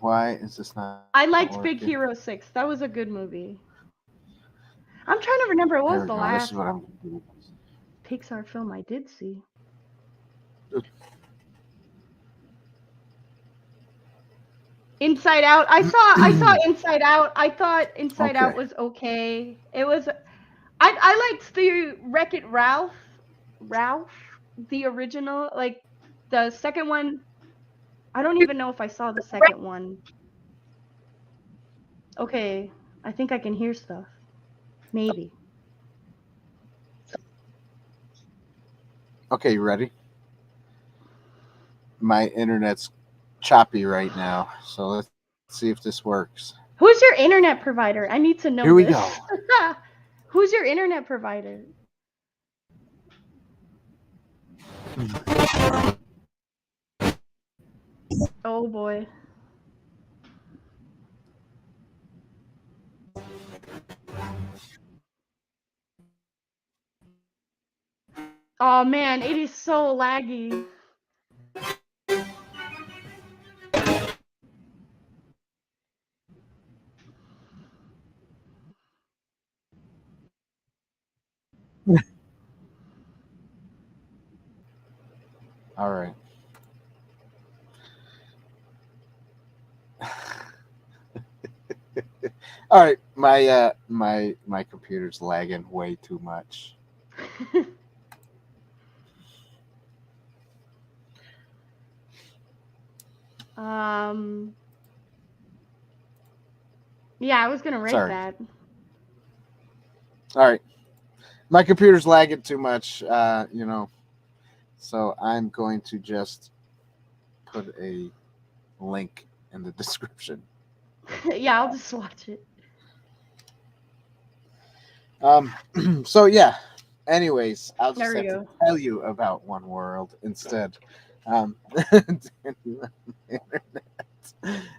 Why is this not? I liked Big Hero 6. That was a good movie. I'm trying to remember what was the last Pixar film I did see. Inside Out. I saw Inside Out. I thought Inside Out was okay. It was. I liked the Wreck-It Ralph, the original, like the second one. I don't even know if I saw the second one. Okay, I think I can hear stuff. Maybe. Okay, you ready? My internet's choppy right now, so let's see if this works. Who's your internet provider? I need to know. Here we go. Who's your internet provider? Oh boy. Oh man, it is so laggy. All right. All right, my computer's lagging way too much. Yeah, I was gonna rate that. All right, my computer's lagging too much. So I'm going to just put a link in the description. Yeah, I'll just watch it. So yeah. Anyways, I'll just have to tell you about One World instead.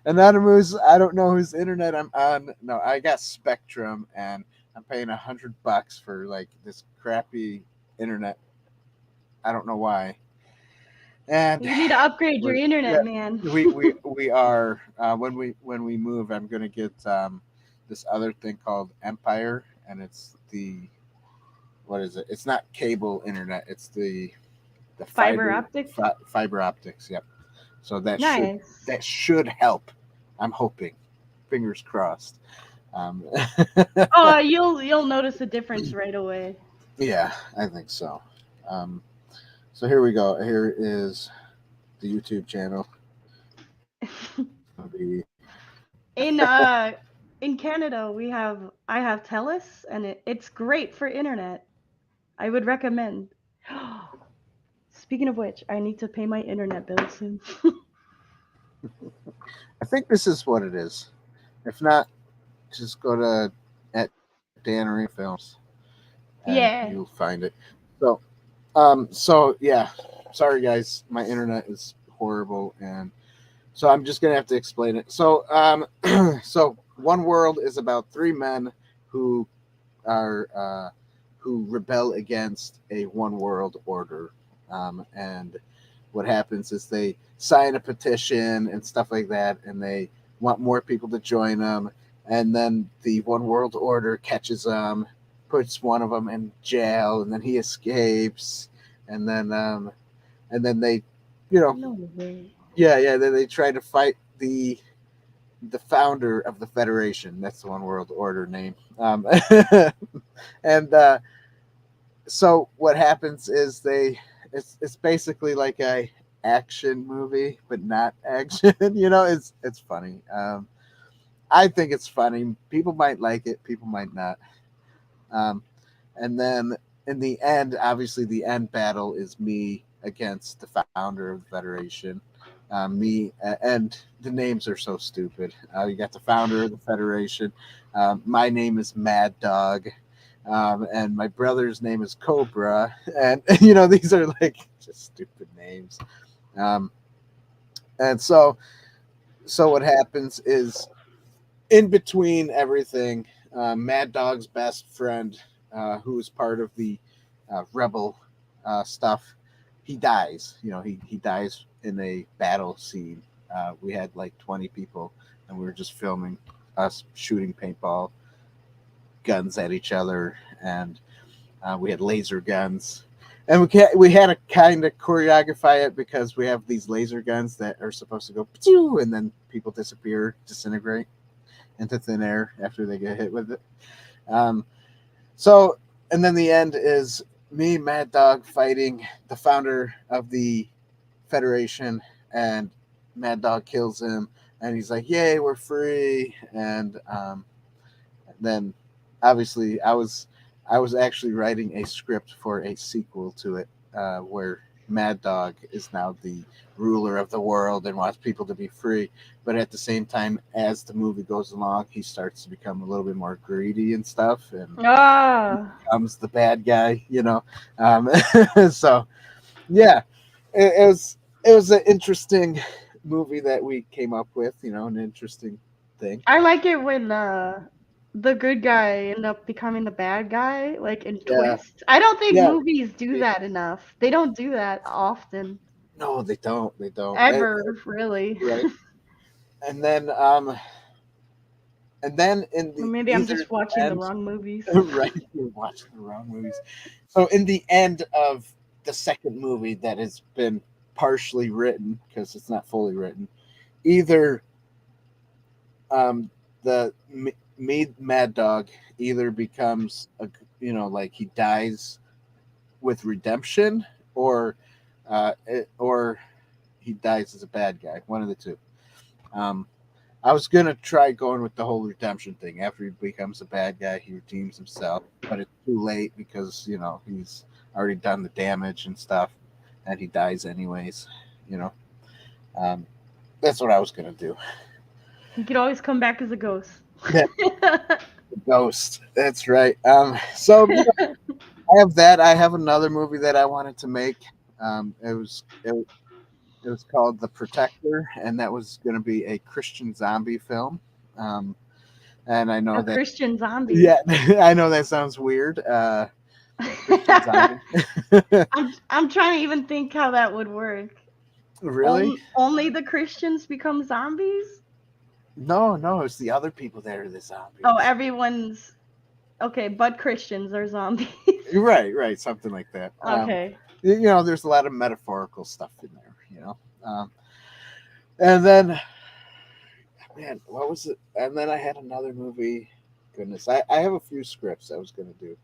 Anonymous, I don't know whose internet I'm on. No, I got Spectrum, and I'm paying $100 for like this crappy internet. I don't know why. And you need to upgrade your internet, man. we are when we move, I'm gonna get this other thing called Empire, and it's the what is it? It's not cable internet. It's the fiber optics. Fiber optics. Yep. So that should help. I'm hoping. Fingers crossed. Oh, you'll notice a difference right away. Yeah, I think so. So here we go. Here is the YouTube channel. In Canada, I have TELUS, and it's great for internet. I would recommend. Speaking of which, I need to pay my internet bill soon. I think this is what it is. If not, just go to at Dan Arena Films. And you'll find it. So yeah. Sorry guys, my internet is horrible, and So I'm just gonna have to explain it. So so One World is about three men who are who rebel against a one world order, and what happens is they sign a petition and stuff like that, and they want more people to join them, and then the one world order catches them, puts one of them in jail, and then he escapes, and then they, you know, No way. yeah, then they try to fight the founder of the Federation. That's the One World Order name. And so what happens is it's basically like a action movie, but not action. It's funny. I think it's funny. People might like it. People might not. Um, and then in the end, obviously, the end battle is me against the founder of the Federation. And the names are so stupid. You got the founder of the Federation. My name is Mad Dog, and my brother's name is Cobra, and these are like just stupid names. Um, and so what happens is in between everything, Mad Dog's best friend, who is part of the rebel stuff, he dies. He dies in a battle scene. We had like 20 people, and we were just filming us shooting paintball guns at each other, and we had laser guns. And we had to kind of choreograph it because we have these laser guns that are supposed to go, and then people disintegrate into thin air after they get hit with it. So, and then the end is me, Mad Dog, fighting the founder of the Federation, and Mad Dog kills him, and he's like, "Yay, we're free!" And then, obviously, I was actually writing a script for a sequel to it, where Mad Dog is now the ruler of the world and wants people to be free. But at the same time, as the movie goes along, he starts to become a little bit more greedy and stuff, and becomes the bad guy. So yeah, it was an interesting movie that we came up with. An interesting thing. I like it when the good guy end up becoming the bad guy, like in Yeah, twists. I don't think yeah. movies do that enough. They don't do that often. No, they don't. They don't. Ever, really. Right. And then in Or the maybe I'm either just watching the end, wrong movies. right, you're watching the wrong movies. So in the end of the second movie that has been partially written because it's not fully written, either the me Mad Dog either becomes like he dies with redemption, or he dies as a bad guy. One of the two. I was gonna try going with the whole redemption thing. After he becomes a bad guy, he redeems himself, but it's too late because he's already done the damage and stuff, and he dies anyways. You know, that's what I was gonna do. He could always come back as a ghost. Yeah, ghost. That's right. So I have that. I have another movie that I wanted to make. It was called The Protector, and that was going to be a Christian zombie film. And I know A that, Christian zombie. yeah, I know that sounds weird. Christian zombie. I'm trying to even think how that would work. Really? Only the Christians become zombies? No, it's the other people that are the zombies. Oh, everyone's okay, but Christians are zombies. Right, something like that. Okay. There's a lot of metaphorical stuff in there. And then, man, what was it? And then I had another movie. Goodness, I have a few scripts I was going to do.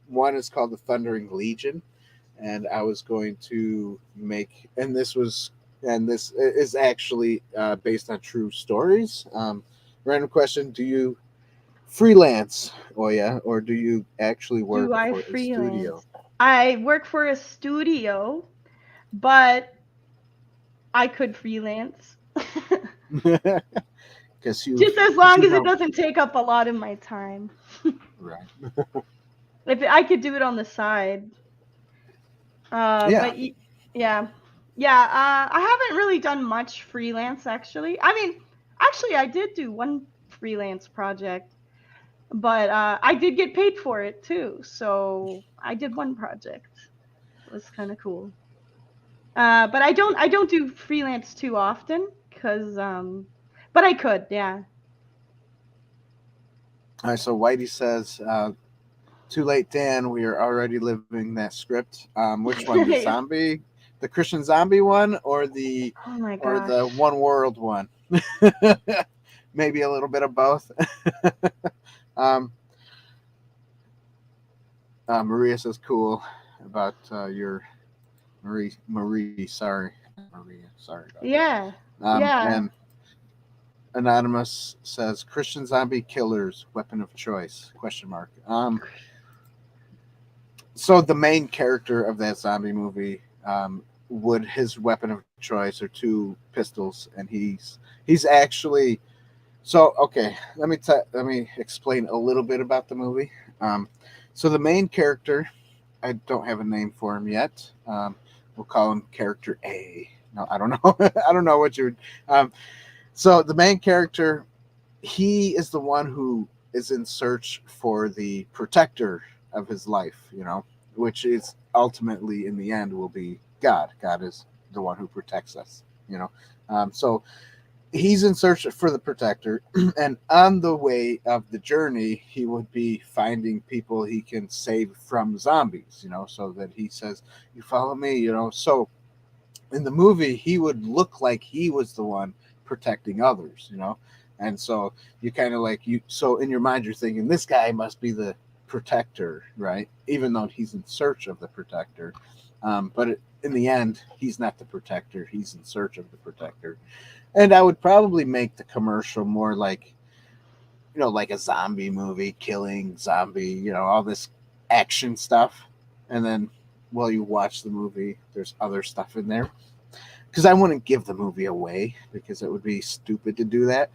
One is called The Thundering Legion, and I was going to make, and this is actually based on true stories. Random question: do you freelance, Oya, or do you actually work Do I for a studio? freelance? I work for a studio, but I could freelance. Just as long as it doesn't take up a lot of my time. Right. If I could do it on the side. Yeah. But yeah. Yeah, I haven't really done much freelance actually. I mean, actually, I did do one freelance project, but I did get paid for it too. So I did one project. It was kind of cool. But I don't do freelance too often because but I could, yeah. All right, so Whitey says, "Too late, Dan. We are already living that script. Which one? The Yeah. zombie, the Christian zombie one, Oh my or gosh. the one world one? Maybe a little bit of both." um, Maria says, "Cool about your Marie. Sorry, not Maria. Sorry about that." Yeah. Yeah. And Anonymous says, "Christian zombie killers weapon of choice?" Question mark. So the main character of that zombie movie, would his weapon of choice are two pistols, and he's actually so okay. Let me explain a little bit about the movie. Um, so the main character, I don't have a name for him yet. We'll call him Character A. No, I don't know. I don't know what you would. So the main character, he is the one who is in search for the protector of his life, which is ultimately in the end will be God. God is the one who protects us, so he's in search for the protector, and on the way of the journey, he would be finding people he can save from zombies, so that he says, "You follow me," So in the movie, he would look like he was the one protecting others, and so you kind of like you. So in your mind, you're thinking this guy must be the protector, right? Even though he's in search of the protector, in the end, he's not the protector. He's in search of the protector, and I would probably make the commercial more like like a zombie movie, killing zombie, all this action stuff, and then while you watch the movie, there's other stuff in there because I wouldn't give the movie away because it would be stupid to do that.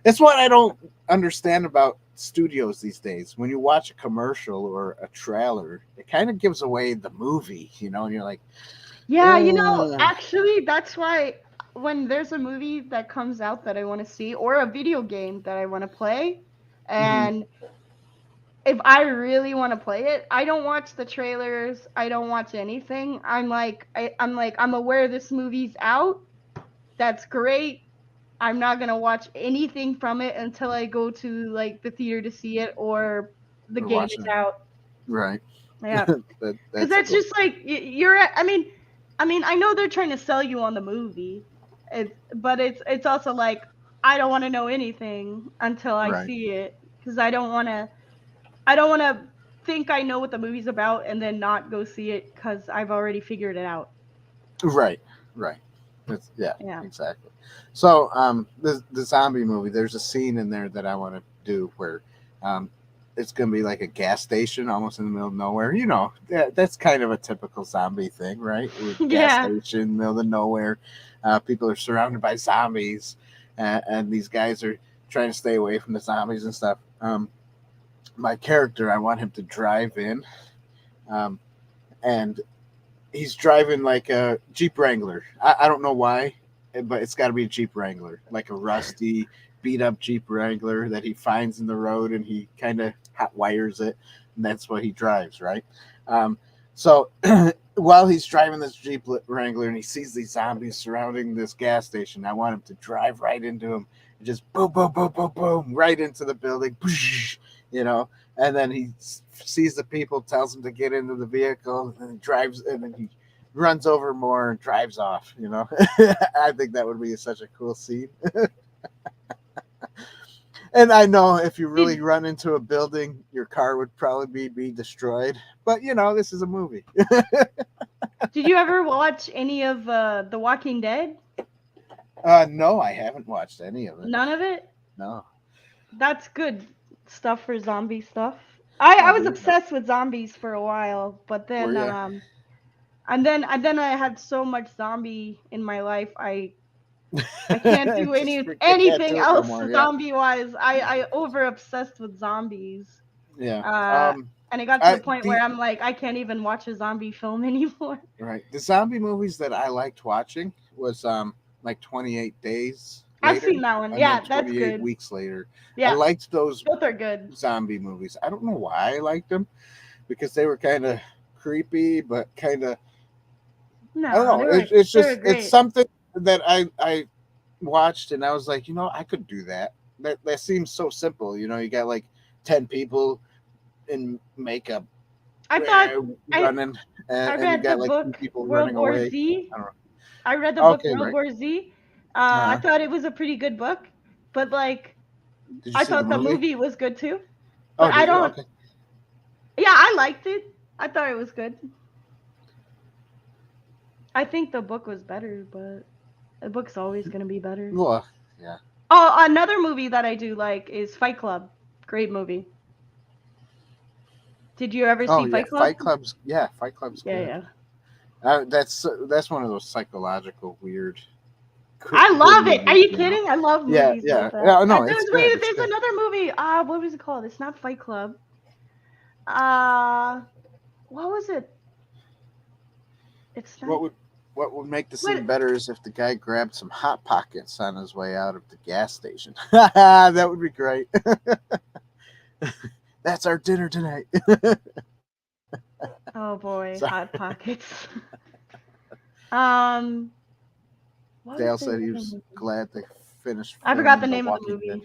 That's what I don't understand about studios these days. When you watch a commercial or a trailer, it kind of gives away the movie, and you're like, Yeah, uh, actually, that's why when there's a movie that comes out that I want to see, or a video game that I want to play, mhm, and if I really want to play it, I don't watch the trailers. I don't watch anything. I'm aware this movie's out. That's great. I'm not gonna watch anything from it until I go to like the theater to see it or the or game is watching, out. right? Yeah, because That's a that's little, just like you're. I mean, I know they're trying to sell you on the movie. But it's also like I don't want to know anything until I right, see it because I don't want to think I know what the movie's about and then not go see it because I've already figured it out. right, right. Yeah, Yeah. exactly. So, the zombie movie, there's a scene in there that I want to do where, um, it's gonna be like a gas station, almost in the middle of nowhere. That's kind of a typical zombie thing, right? With gas Yeah. station, middle of nowhere, people are surrounded by zombies, and these guys are trying to stay away from the zombies and stuff. My character, I want him to drive in, um, and he's driving like a Jeep Wrangler. I don't know why, but it's got to be a Jeep Wrangler, like a rusty, beat up Jeep Wrangler that he finds in the road, and he kind of hot wires it, and that's what he drives, right? Um, so while he's driving this Jeep Wrangler and he sees these zombies surrounding this gas station, I want him to drive right into them and just boom, boom, boom, boom, boom, right into the building, you know. And then he sees the people, tells them to get into the vehicle, and he drives, and then he runs over more and drives off. I think that would be such a cool scene. And I know if you really Did run into a building, your car would probably be destroyed. But this is a movie. Did you ever watch any of The Walking Dead? No, I haven't watched any of it. None of it? No. That's good stuff for zombie stuff. I Oh, was there you go. obsessed with zombies for a while, but Were then you? and then I had so much zombie in my life. I can't do Just can't anything do it no else more. Yeah. zombie wise. I over obsessed with zombies. Yeah. Uh And it got to the point where I'm like, I can't even watch a zombie film anymore. Right. The zombie movies that I liked watching was like 28 Days Later. I've seen that one. And Yeah, then that's 28 good. Weeks Later. Yeah. I liked those. Both are good. Zombie movies. I don't know why I liked them, because they were kind of creepy, but kind of. No, I don't know. It's just it's something that I watched and I was like, I could do that. That seems so simple. You got like 10 people in makeup. I thought running, I and read you got the like book people World running War away. Z. I don't know. I read the book World War Z. Uh-huh. I thought it was a pretty good book, but like, I thought the movie was good too. But I don't. Okay. Yeah, I liked it. I thought it was good. I think the book was better, but the book's always gonna be better. Well, yeah. Oh, another movie that I do like is Fight Club. Great movie. Did you ever see Fight Club? Fight Club's good. Yeah. That's one of those psychological weird. I love it. Are you kidding? I love movies like that. Yeah, no, it's good. There's another movie. What was it called? It's not Fight Club. What was it? It's not. What would make the scene better is if the guy grabbed some Hot Pockets on his way out of the gas station. That would be great. That's our dinner tonight. Oh boy, Sorry. Hot Pockets. Dale said he was glad they finished. I forgot the name of the movie. Dead.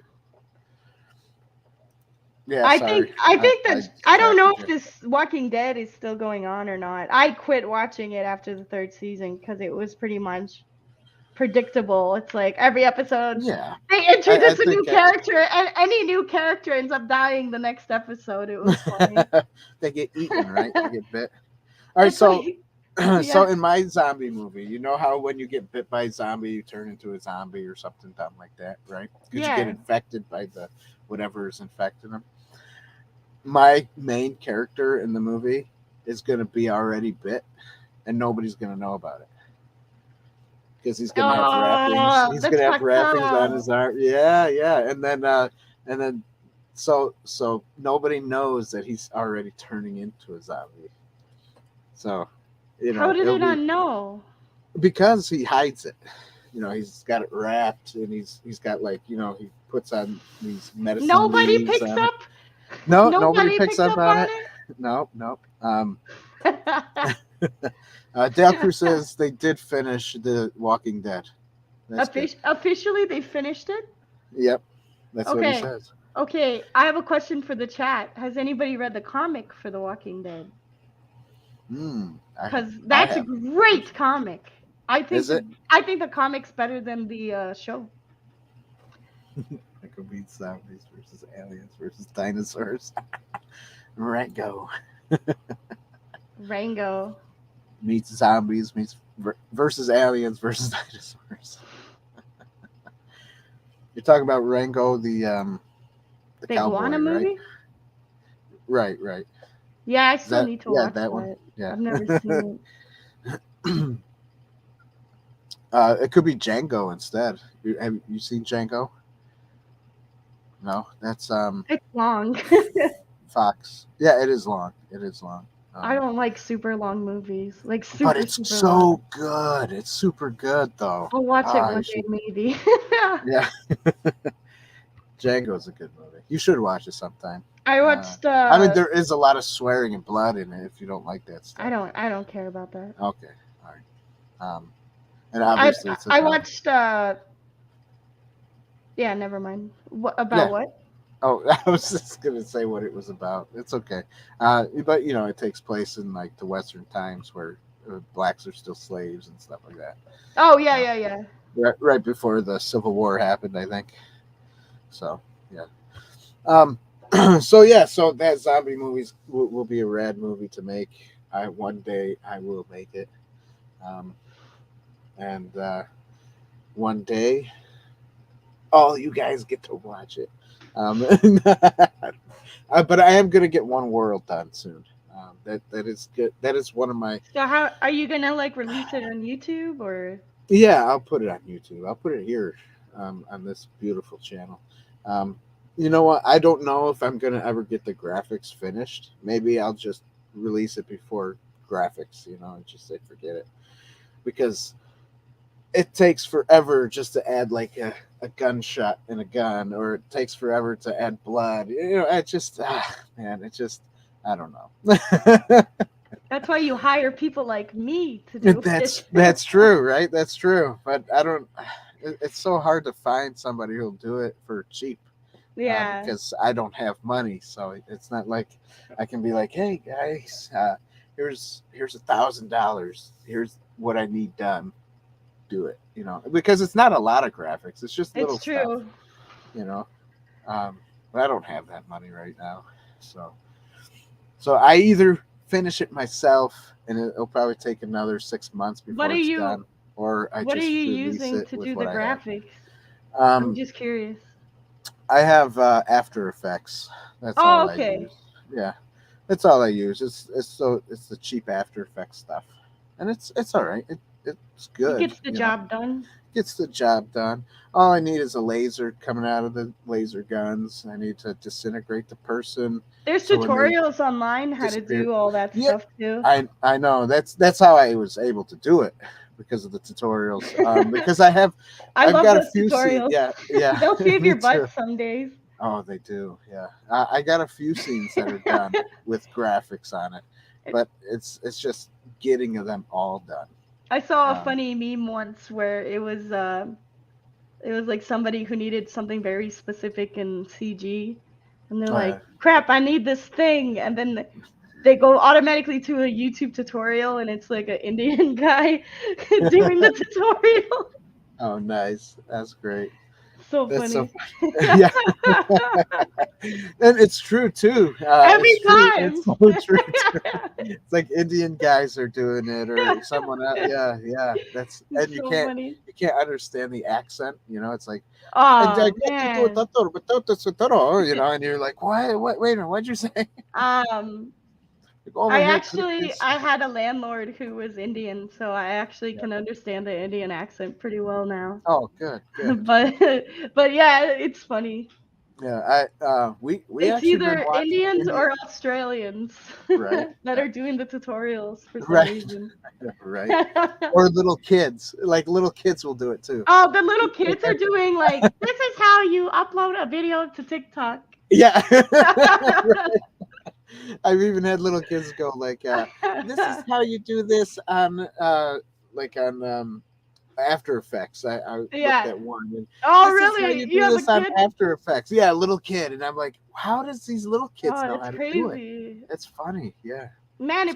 Yeah, I think that I don't know if this Walking Dead is still going on or not. I quit watching it after the 3rd season because it was pretty much predictable. It's like every episode, they introduce a new character, and any new character ends up dying the next episode. It was funny. They get eaten, right? They get bit. All right, so in my zombie movie, you know how when you get bit by a zombie, you turn into a zombie or something dumb like that, right? Because you get infected by the whatever is infecting them. My main character in the movie is going to be already bit, and nobody's going to know about it. Because he's going to have wrappings. He's going to have wrappings on his arm. Yeah. And then so nobody knows that he's already turning into a zombie. So, how do they not know? Because he hides it. He's got it wrapped, and he's got like, he puts on these medicine. Nobody picks up. No, nobody picks up on it. No. Dale Cruz says they did finish The Walking Dead. Officially, they finished it? Yep. That's what he says. Okay, I have a question for the chat. Has anybody read the comic for The Walking Dead? Because that's a great comic. Is it? I think the comic's better than the show. It could be zombies versus aliens versus dinosaurs. Rango. Rango. Meets zombies versus aliens versus dinosaurs. You're talking about Rango, the iguana movie? Right. Right. Yeah, I still need to watch that one. Yeah. I've never seen it. It could be Django instead. Have you seen Django? No, that's It's long. Fox. Yeah, it is long. I don't like super long movies. But it's so good. It's super good though. I'll watch it one day maybe. Yeah. Django's a good movie. You should watch it sometime. I watched there is a lot of swearing and blood in it if you don't like that stuff. I don't care about that. Okay. All right. And obviously I watched yeah, never mind. What? Oh, I was just gonna say what it was about. It's okay. But it takes place in like the Western times where blacks are still slaves and stuff like that. Oh yeah. Right before the Civil War happened, I think. So yeah. So that zombie movies will be a rad movie to make. One day I will make it. And one day all you guys get to watch it. But I am gonna get One World done soon. That is good. That is one of my. So how are you gonna release it on YouTube or? Yeah, I'll put it on YouTube. I'll put it here on this beautiful channel. You know what? I don't know if I'm gonna ever get the graphics finished. Maybe I'll just release it before graphics. And just say forget it, because it takes forever just to add like a gunshot in a gun, or it takes forever to add blood. It just man, it just I don't know. That's why you hire people like me to do it. That's true, right? That's true. But I don't. It's so hard to find somebody who'll do it for cheap. Yeah. Because I don't have money, so it's not like I can be like, "Hey guys, here's $1,000. Here's what I need done. Do it." Because it's not a lot of graphics. It's just little It's true. stuff. But I don't have that money right now, so I either finish it myself, and it'll probably take another 6 months before it's done, or I what just are you release using it to with do the what I have. graphics? I'm just curious. I have After Effects. That's all okay. I use. Yeah, that's all I use. It's the cheap After Effects stuff, and it's all right. It's good. It gets the job done. Gets the job done. All I need is a laser coming out of the laser guns. I need to disintegrate the person. There's tutorials online how to do all that stuff too. I know. That's how I was able to do it, because of the tutorials. Because I've got a few tutorials. Yeah. They'll save your butt some days. Oh, they do. Yeah. I got a few scenes that are done with graphics on it, but it's just getting them all done. I saw a funny meme once where it was like somebody who needed something very specific in CG, and they're like, "Crap, I need this thing," and then they go automatically to a YouTube tutorial, and it's like an Indian guy doing the tutorial. Oh, nice! That's great. That's funny. Yeah, and it's true too. Every time, it's so true. It's like Indian guys are doing it, or someone else. Yeah. That's and you can't understand the accent. It's like, man. And you're like, what? Wait a minute, what'd you say? I had a landlord who was Indian, so I actually can understand the Indian accent pretty well now. Oh, good. but yeah, it's funny. Yeah, we it's either Indians or Australians that are doing the tutorials for some reason. Right. Or little kids. Like little kids will do it too. Oh, the little kids are doing like, this is how you upload a video to TikTok. Yeah. I've even had little kids go like, this is how you do this on After Effects. I looked at one. And, really? You do this on After Effects. Yeah, a little kid. And I'm like, how does these little kids know how to do it? It's funny. Yeah. Man,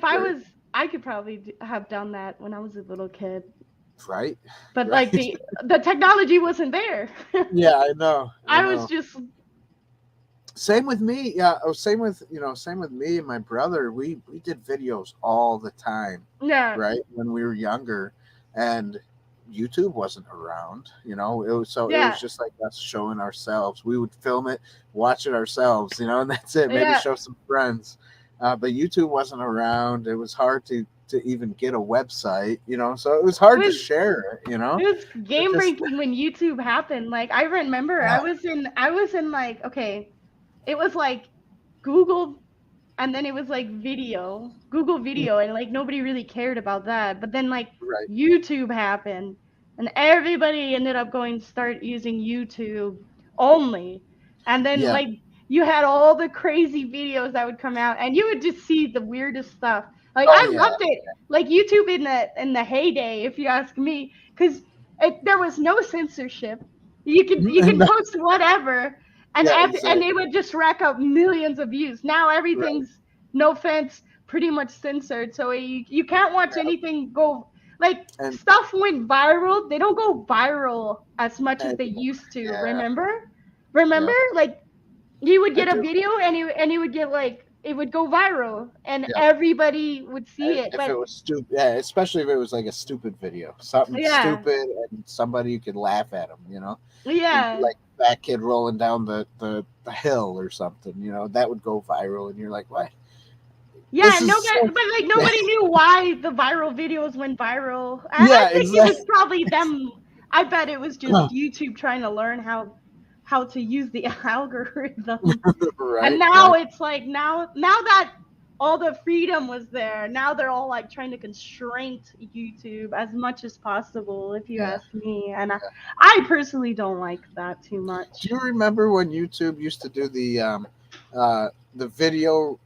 I could probably have done that when I was a little kid. Right. But like the technology wasn't there. Yeah, I know. I was just. Same with me. Yeah. Same with me and my brother. We did videos all the time. Yeah. Right. When we were younger, and YouTube wasn't around. It was just like us showing ourselves. We would film it, watch it ourselves. And that's it. Maybe show some friends. But YouTube wasn't around. It was hard to even get a website. So it was hard to share it. It was game breaking when YouTube happened. Like I remember, I was in like it was like Google, and then it was like Google Video, and like nobody really cared about that. But then like YouTube happened, and everybody ended up start using YouTube only. And then like you had all the crazy videos that would come out, and you would just see the weirdest stuff. Like I loved it. Like YouTube in the heyday, if you ask me, because there was no censorship. You can post whatever. And and they would just rack up millions of views. Now everything's, no offense, pretty much censored. So you can't watch anything go stuff went viral. They don't go viral as much as they used to. Remember? Like you would get a video and it would get it would go viral and everybody would see it. If it was stupid, especially if it was like a stupid video, something stupid, and somebody could laugh at them. Yeah. Like that kid rolling down the hill or something, that would go viral, and you're like, what? Yeah, nobody knew why the viral videos went viral. I think it was probably them. I bet it was just YouTube trying to learn how how to use the algorithm. Right. And now Right. it's like now that all the freedom was there, now they're all like trying to constrain YouTube as much as possible, if you Yeah. ask me. And Yeah. I personally don't like that too Do much. you remember when YouTube used to do the video,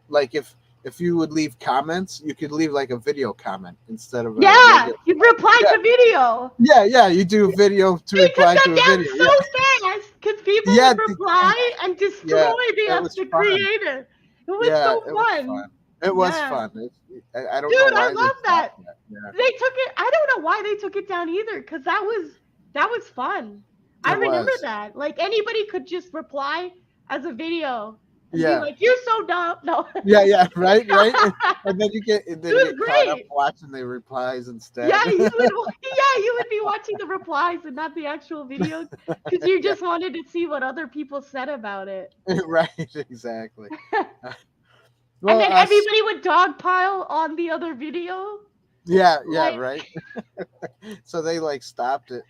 like if you would leave comments, you could leave like a video comment instead of a Yeah, regular. you reply Yeah, to video. yeah, yeah. You do a video to They took reply that to a down video. so Yeah, fast because people yeah, would reply and yeah. destroy It the was the fun. creator. It was Yeah, so it was fun. fun. It was Yeah. fun. I don't know Dude, I why they love that. stopped that. Yeah, They took it. I don't know why they took it down either, because that was fun. I it remember was. that. Like anybody could just reply as a video and be Yeah, like, "You're so dumb." No, yeah, yeah. Right, right. it And then you was get caught up great. watching the replies Yeah, instead. you would. Yeah, you would be watching the replies and not the actual video because you Yeah, just wanted to see what other people said about it. right. Exactly. Uh, And Well, then everybody would dogpile on the other video. yeah, yeah, Like, right. So they like stopped it.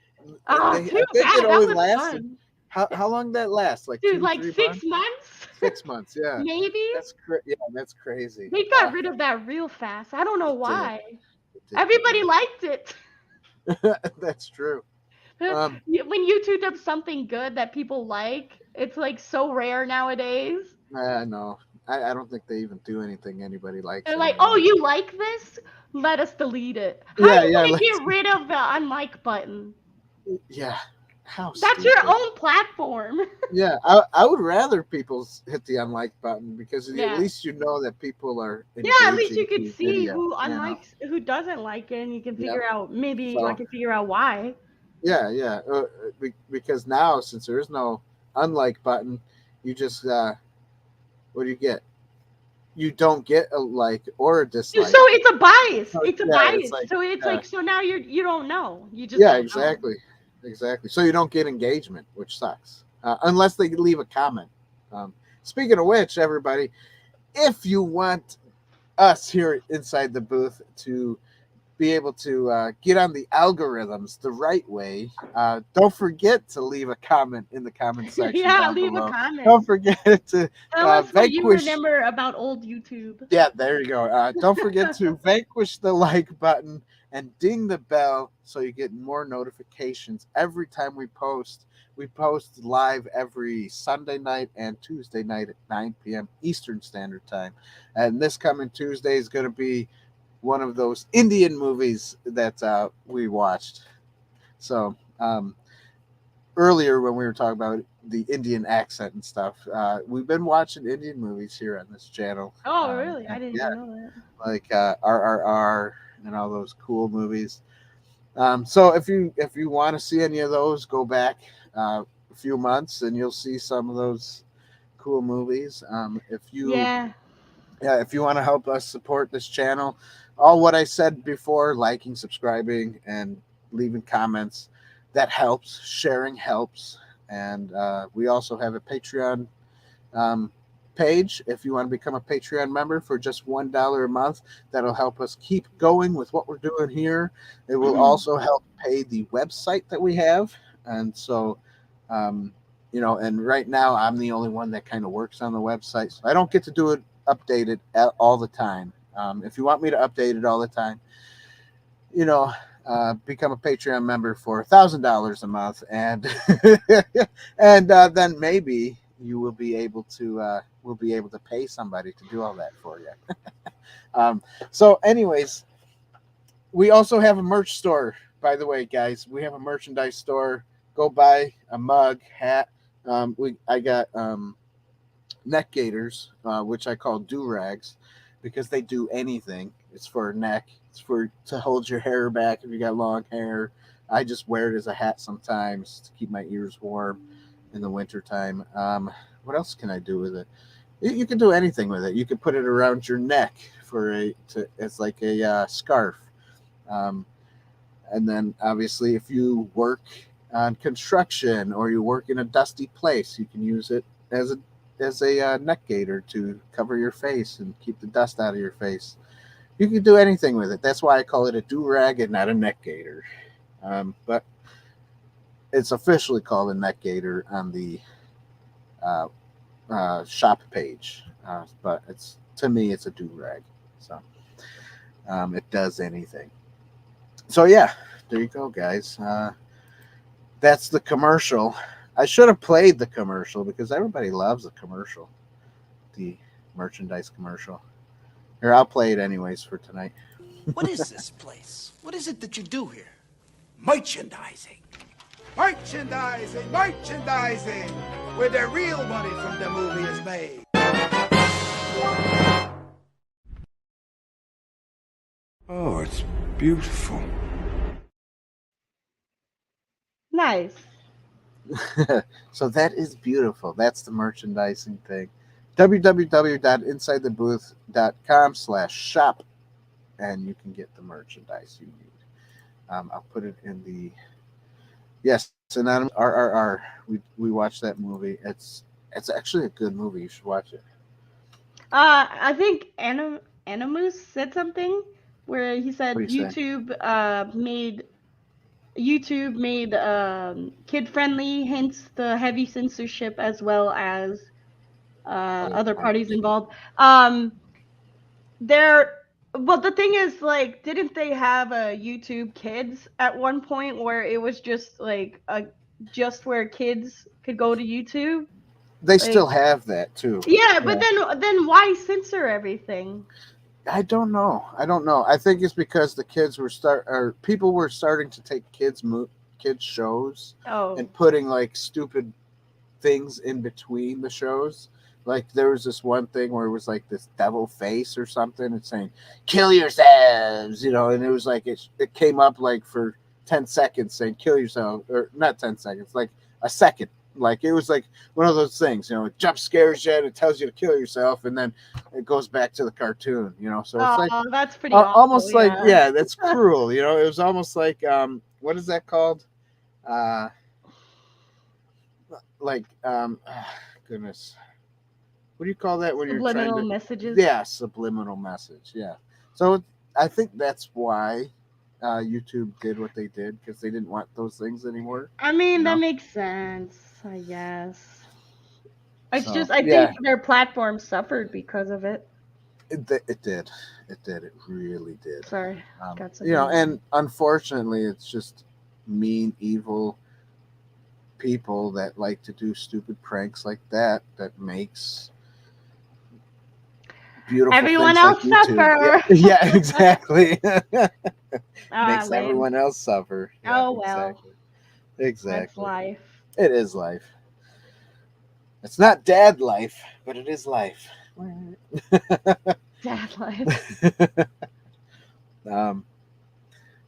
oh, They too I think it bad. That only was lasted. fun. How long did that last? Like Dude, two, like 6 3 months? months? 6 months. Yeah, Maybe? yeah, that's crazy. They got rid of that real fast. I don't know It did. why. It did get rid Everybody liked it. of it. That's true. Um, When YouTube does something good that people like, it's like so rare nowadays. no, I don't think they even do anything anybody likes They're like, "Oh, anymore. you like this? Let us delete it." How are Yeah, you yeah, gonna get rid of the unlike button? yeah. How That's your stupid. own platform. Yeah, I would rather people hit the unlike button because at Yeah. least you know that people are Yeah, at least engaging you can the see video. who You know. unlikes, who doesn't like it, and you can Yep. figure out, maybe I So can figure out why. yeah, yeah. Because now since there is no unlike button, you just what do you get? You don't get a like or a So dislike. it's a bias. So, It's a yeah, it's bias. like So it's yeah, like, so now you don't know. You just yeah, don't know. exactly, exactly. So you don't get engagement, which sucks. Unless they leave a comment. Um, Speaking of which, everybody, if you want us here inside the booth to be able to get on the algorithms the right way, don't forget to leave a comment in the comment section Yeah, down leave a below. Don't comment. forget to Tell us what you vanquish. remember about old YouTube. Yeah, there you go. Don't forget to vanquish the like button and ding the bell so you get more notifications every time we post. We post live every Sunday night and Tuesday night at 9 p.m. Eastern Standard Time. And this coming Tuesday is going to be one of those Indian movies that we watched. So earlier when we were talking about the Indian accent and stuff, we've been watching Indian movies here on this channel. Oh, really? I And didn't yeah, even know that. like RRR and all those cool movies. So if you want to see any of those, go back a few months and you'll see some of those cool movies. Yeah. If you want to help us support this channel, all what I said before, liking, subscribing, and leaving comments, that helps. Sharing helps. And we also have a Patreon um, page. If you want to become a Patreon member for just $1 a month, that'll help us keep going with what we're doing here. It will also help pay the website that we have. And so, and right now I'm the only one that kind of works on the website. So I don't get to do it updated all the time. If you want me to update it all the time, become a Patreon member for $1,000 a month, and and then maybe you will be able to pay somebody to do all that for you. So, anyways, we also have a merch store. By the way, guys, we have a merchandise store. Go buy a mug, hat. I got neck gaiters, which I call do-rags, because they do anything. It's for neck. It's to hold your hair back if you got long hair. I just wear it as a hat sometimes to keep my ears warm in the wintertime. What else can I do with it? You can do anything with it. You can put it around your neck it's like a scarf. And then obviously if you work on construction or you work in a dusty place, you can use it as a neck gaiter to cover your face and keep the dust out of your face. You can do anything with it. That's why I call it a do-rag and not a neck gaiter. But it's officially called a neck gaiter on the uh, shop page, but it's to me it's a do rag. So it does anything. So yeah, there you go, guys. That's the commercial. I should have played the commercial because everybody loves the commercial, the merchandise commercial. Here, I'll play it anyways for tonight. What is this place? What is it that you do here? Merchandising. Merchandising, merchandising, where the real money from the movie is made. Oh, it's beautiful. Nice. So that is beautiful. That's the merchandising thing. www.insidetheboothreviews.com/shop, and you can get the merchandise you need. I'll put it in the Anonymous RRR. We watched that movie. It's actually a good movie. You should watch it. I think Animus said something where he said What do you say? YouTube made kid friendly, hence the heavy censorship as well as other parties involved. But the thing is, like, didn't they have a YouTube Kids at one point where it was just like just where kids could go to YouTube? They still have that too. Yeah, but then why censor everything? I don't know. I think it's because the kids people were starting to take kids shows and putting like stupid things in between the shows. Like there was this one thing where it was like this devil face or something. It's saying "kill yourselves," and it was like it came up like for 10 seconds saying "kill yourself," or not 10 seconds, like a second. Like it was like one of those things, it jump scares you and it tells you to kill yourself, and then it goes back to the cartoon, So it's like that's pretty awful, almost like that's cruel, It was almost like what is that called? Goodness. What do you call that when you're trying to subliminal messages? Yeah, subliminal message. Yeah. So I think that's why YouTube did what they did, because they didn't want those things anymore. I mean, that makes sense, I guess. It's just I think their platform suffered because of it. It did. It really did. Sorry. And unfortunately, it's just mean, evil people that like to do stupid pranks like that makes beautiful everyone things else like suffer. Yeah, exactly. Makes everyone else suffer. Yeah, well. Exactly. That's life. It is life. It's not dad life, but it is life. Dad life.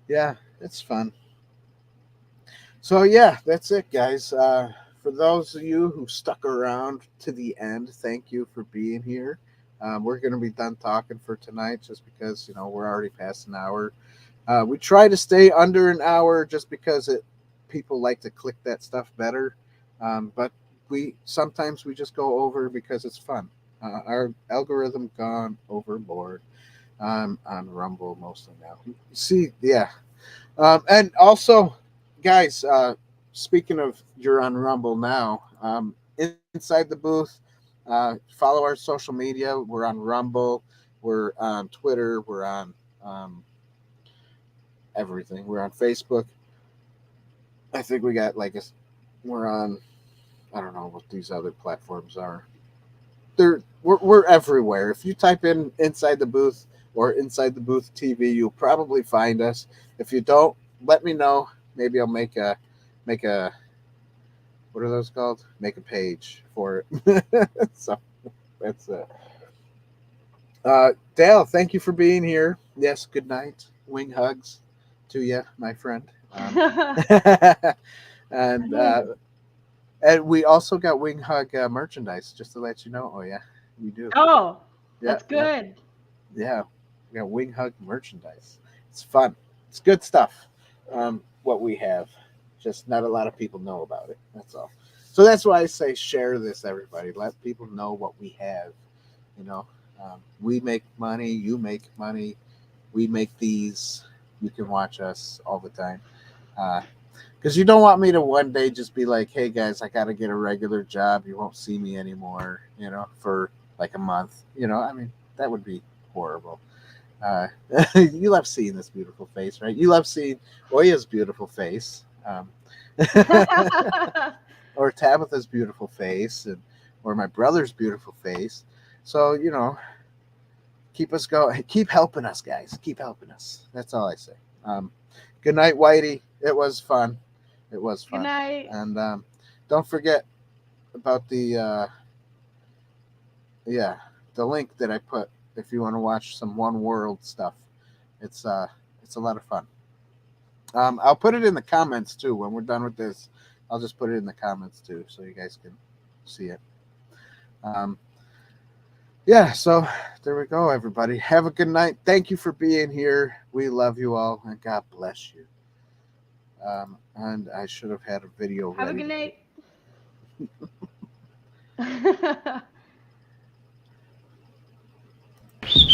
Yeah, it's fun. So yeah, that's it, guys. For those of you who stuck around to the end, thank you for being here. We're going to be done talking for tonight, just because we're already past an hour. We try to stay under an hour just because people like to click that stuff better. But sometimes we just go over because it's fun. Our algorithm gone overboard on Rumble mostly now. See, yeah. And also, guys, speaking of you're on Rumble now, Inside the Booth, follow our social media. We're on Rumble. We're on Twitter. We're on everything. We're on Facebook. I think we got we're on, I don't know what these other platforms are. We're everywhere. If you type in Inside the Booth or Inside the Booth TV, you'll probably find us. If you don't, let me know. Maybe I'll make a what are those called? Make a page for it. So that's it. Dale, thank you for being here. Yes, good night. Wing hugs to you, my friend. And we also got Wing Hug merchandise, just to let you know. Oh yeah, we do. Oh, that's good. Yeah, we got Wing Hug merchandise. It's fun. It's good stuff. What we have, just not a lot of people know about it. That's all. So that's why I say share this, everybody. Let people know what we have. We make money. You make money. We make these. You can watch us all the time. Because you don't want me to one day just be like, hey guys, I got to get a regular job. You won't see me anymore, for like a month. I mean, that would be horrible. You love seeing this beautiful face, right? You love seeing Oya's beautiful face. Or Tabitha's beautiful face, or my brother's beautiful face. So, keep us going. Keep helping us, guys. Keep helping us. That's all I say. Good night, Whitey. It was fun. It was fun. Good night. And don't forget about the link that I put if you want to watch some One World stuff. It's a lot of fun. I'll put it in the comments too when we're done with this. I'll just put it in the comments too, so you guys can see it. So there we go, everybody. Have a good night. Thank you for being here. We love you all, and God bless you. And I should have had a video ready. Have a good night.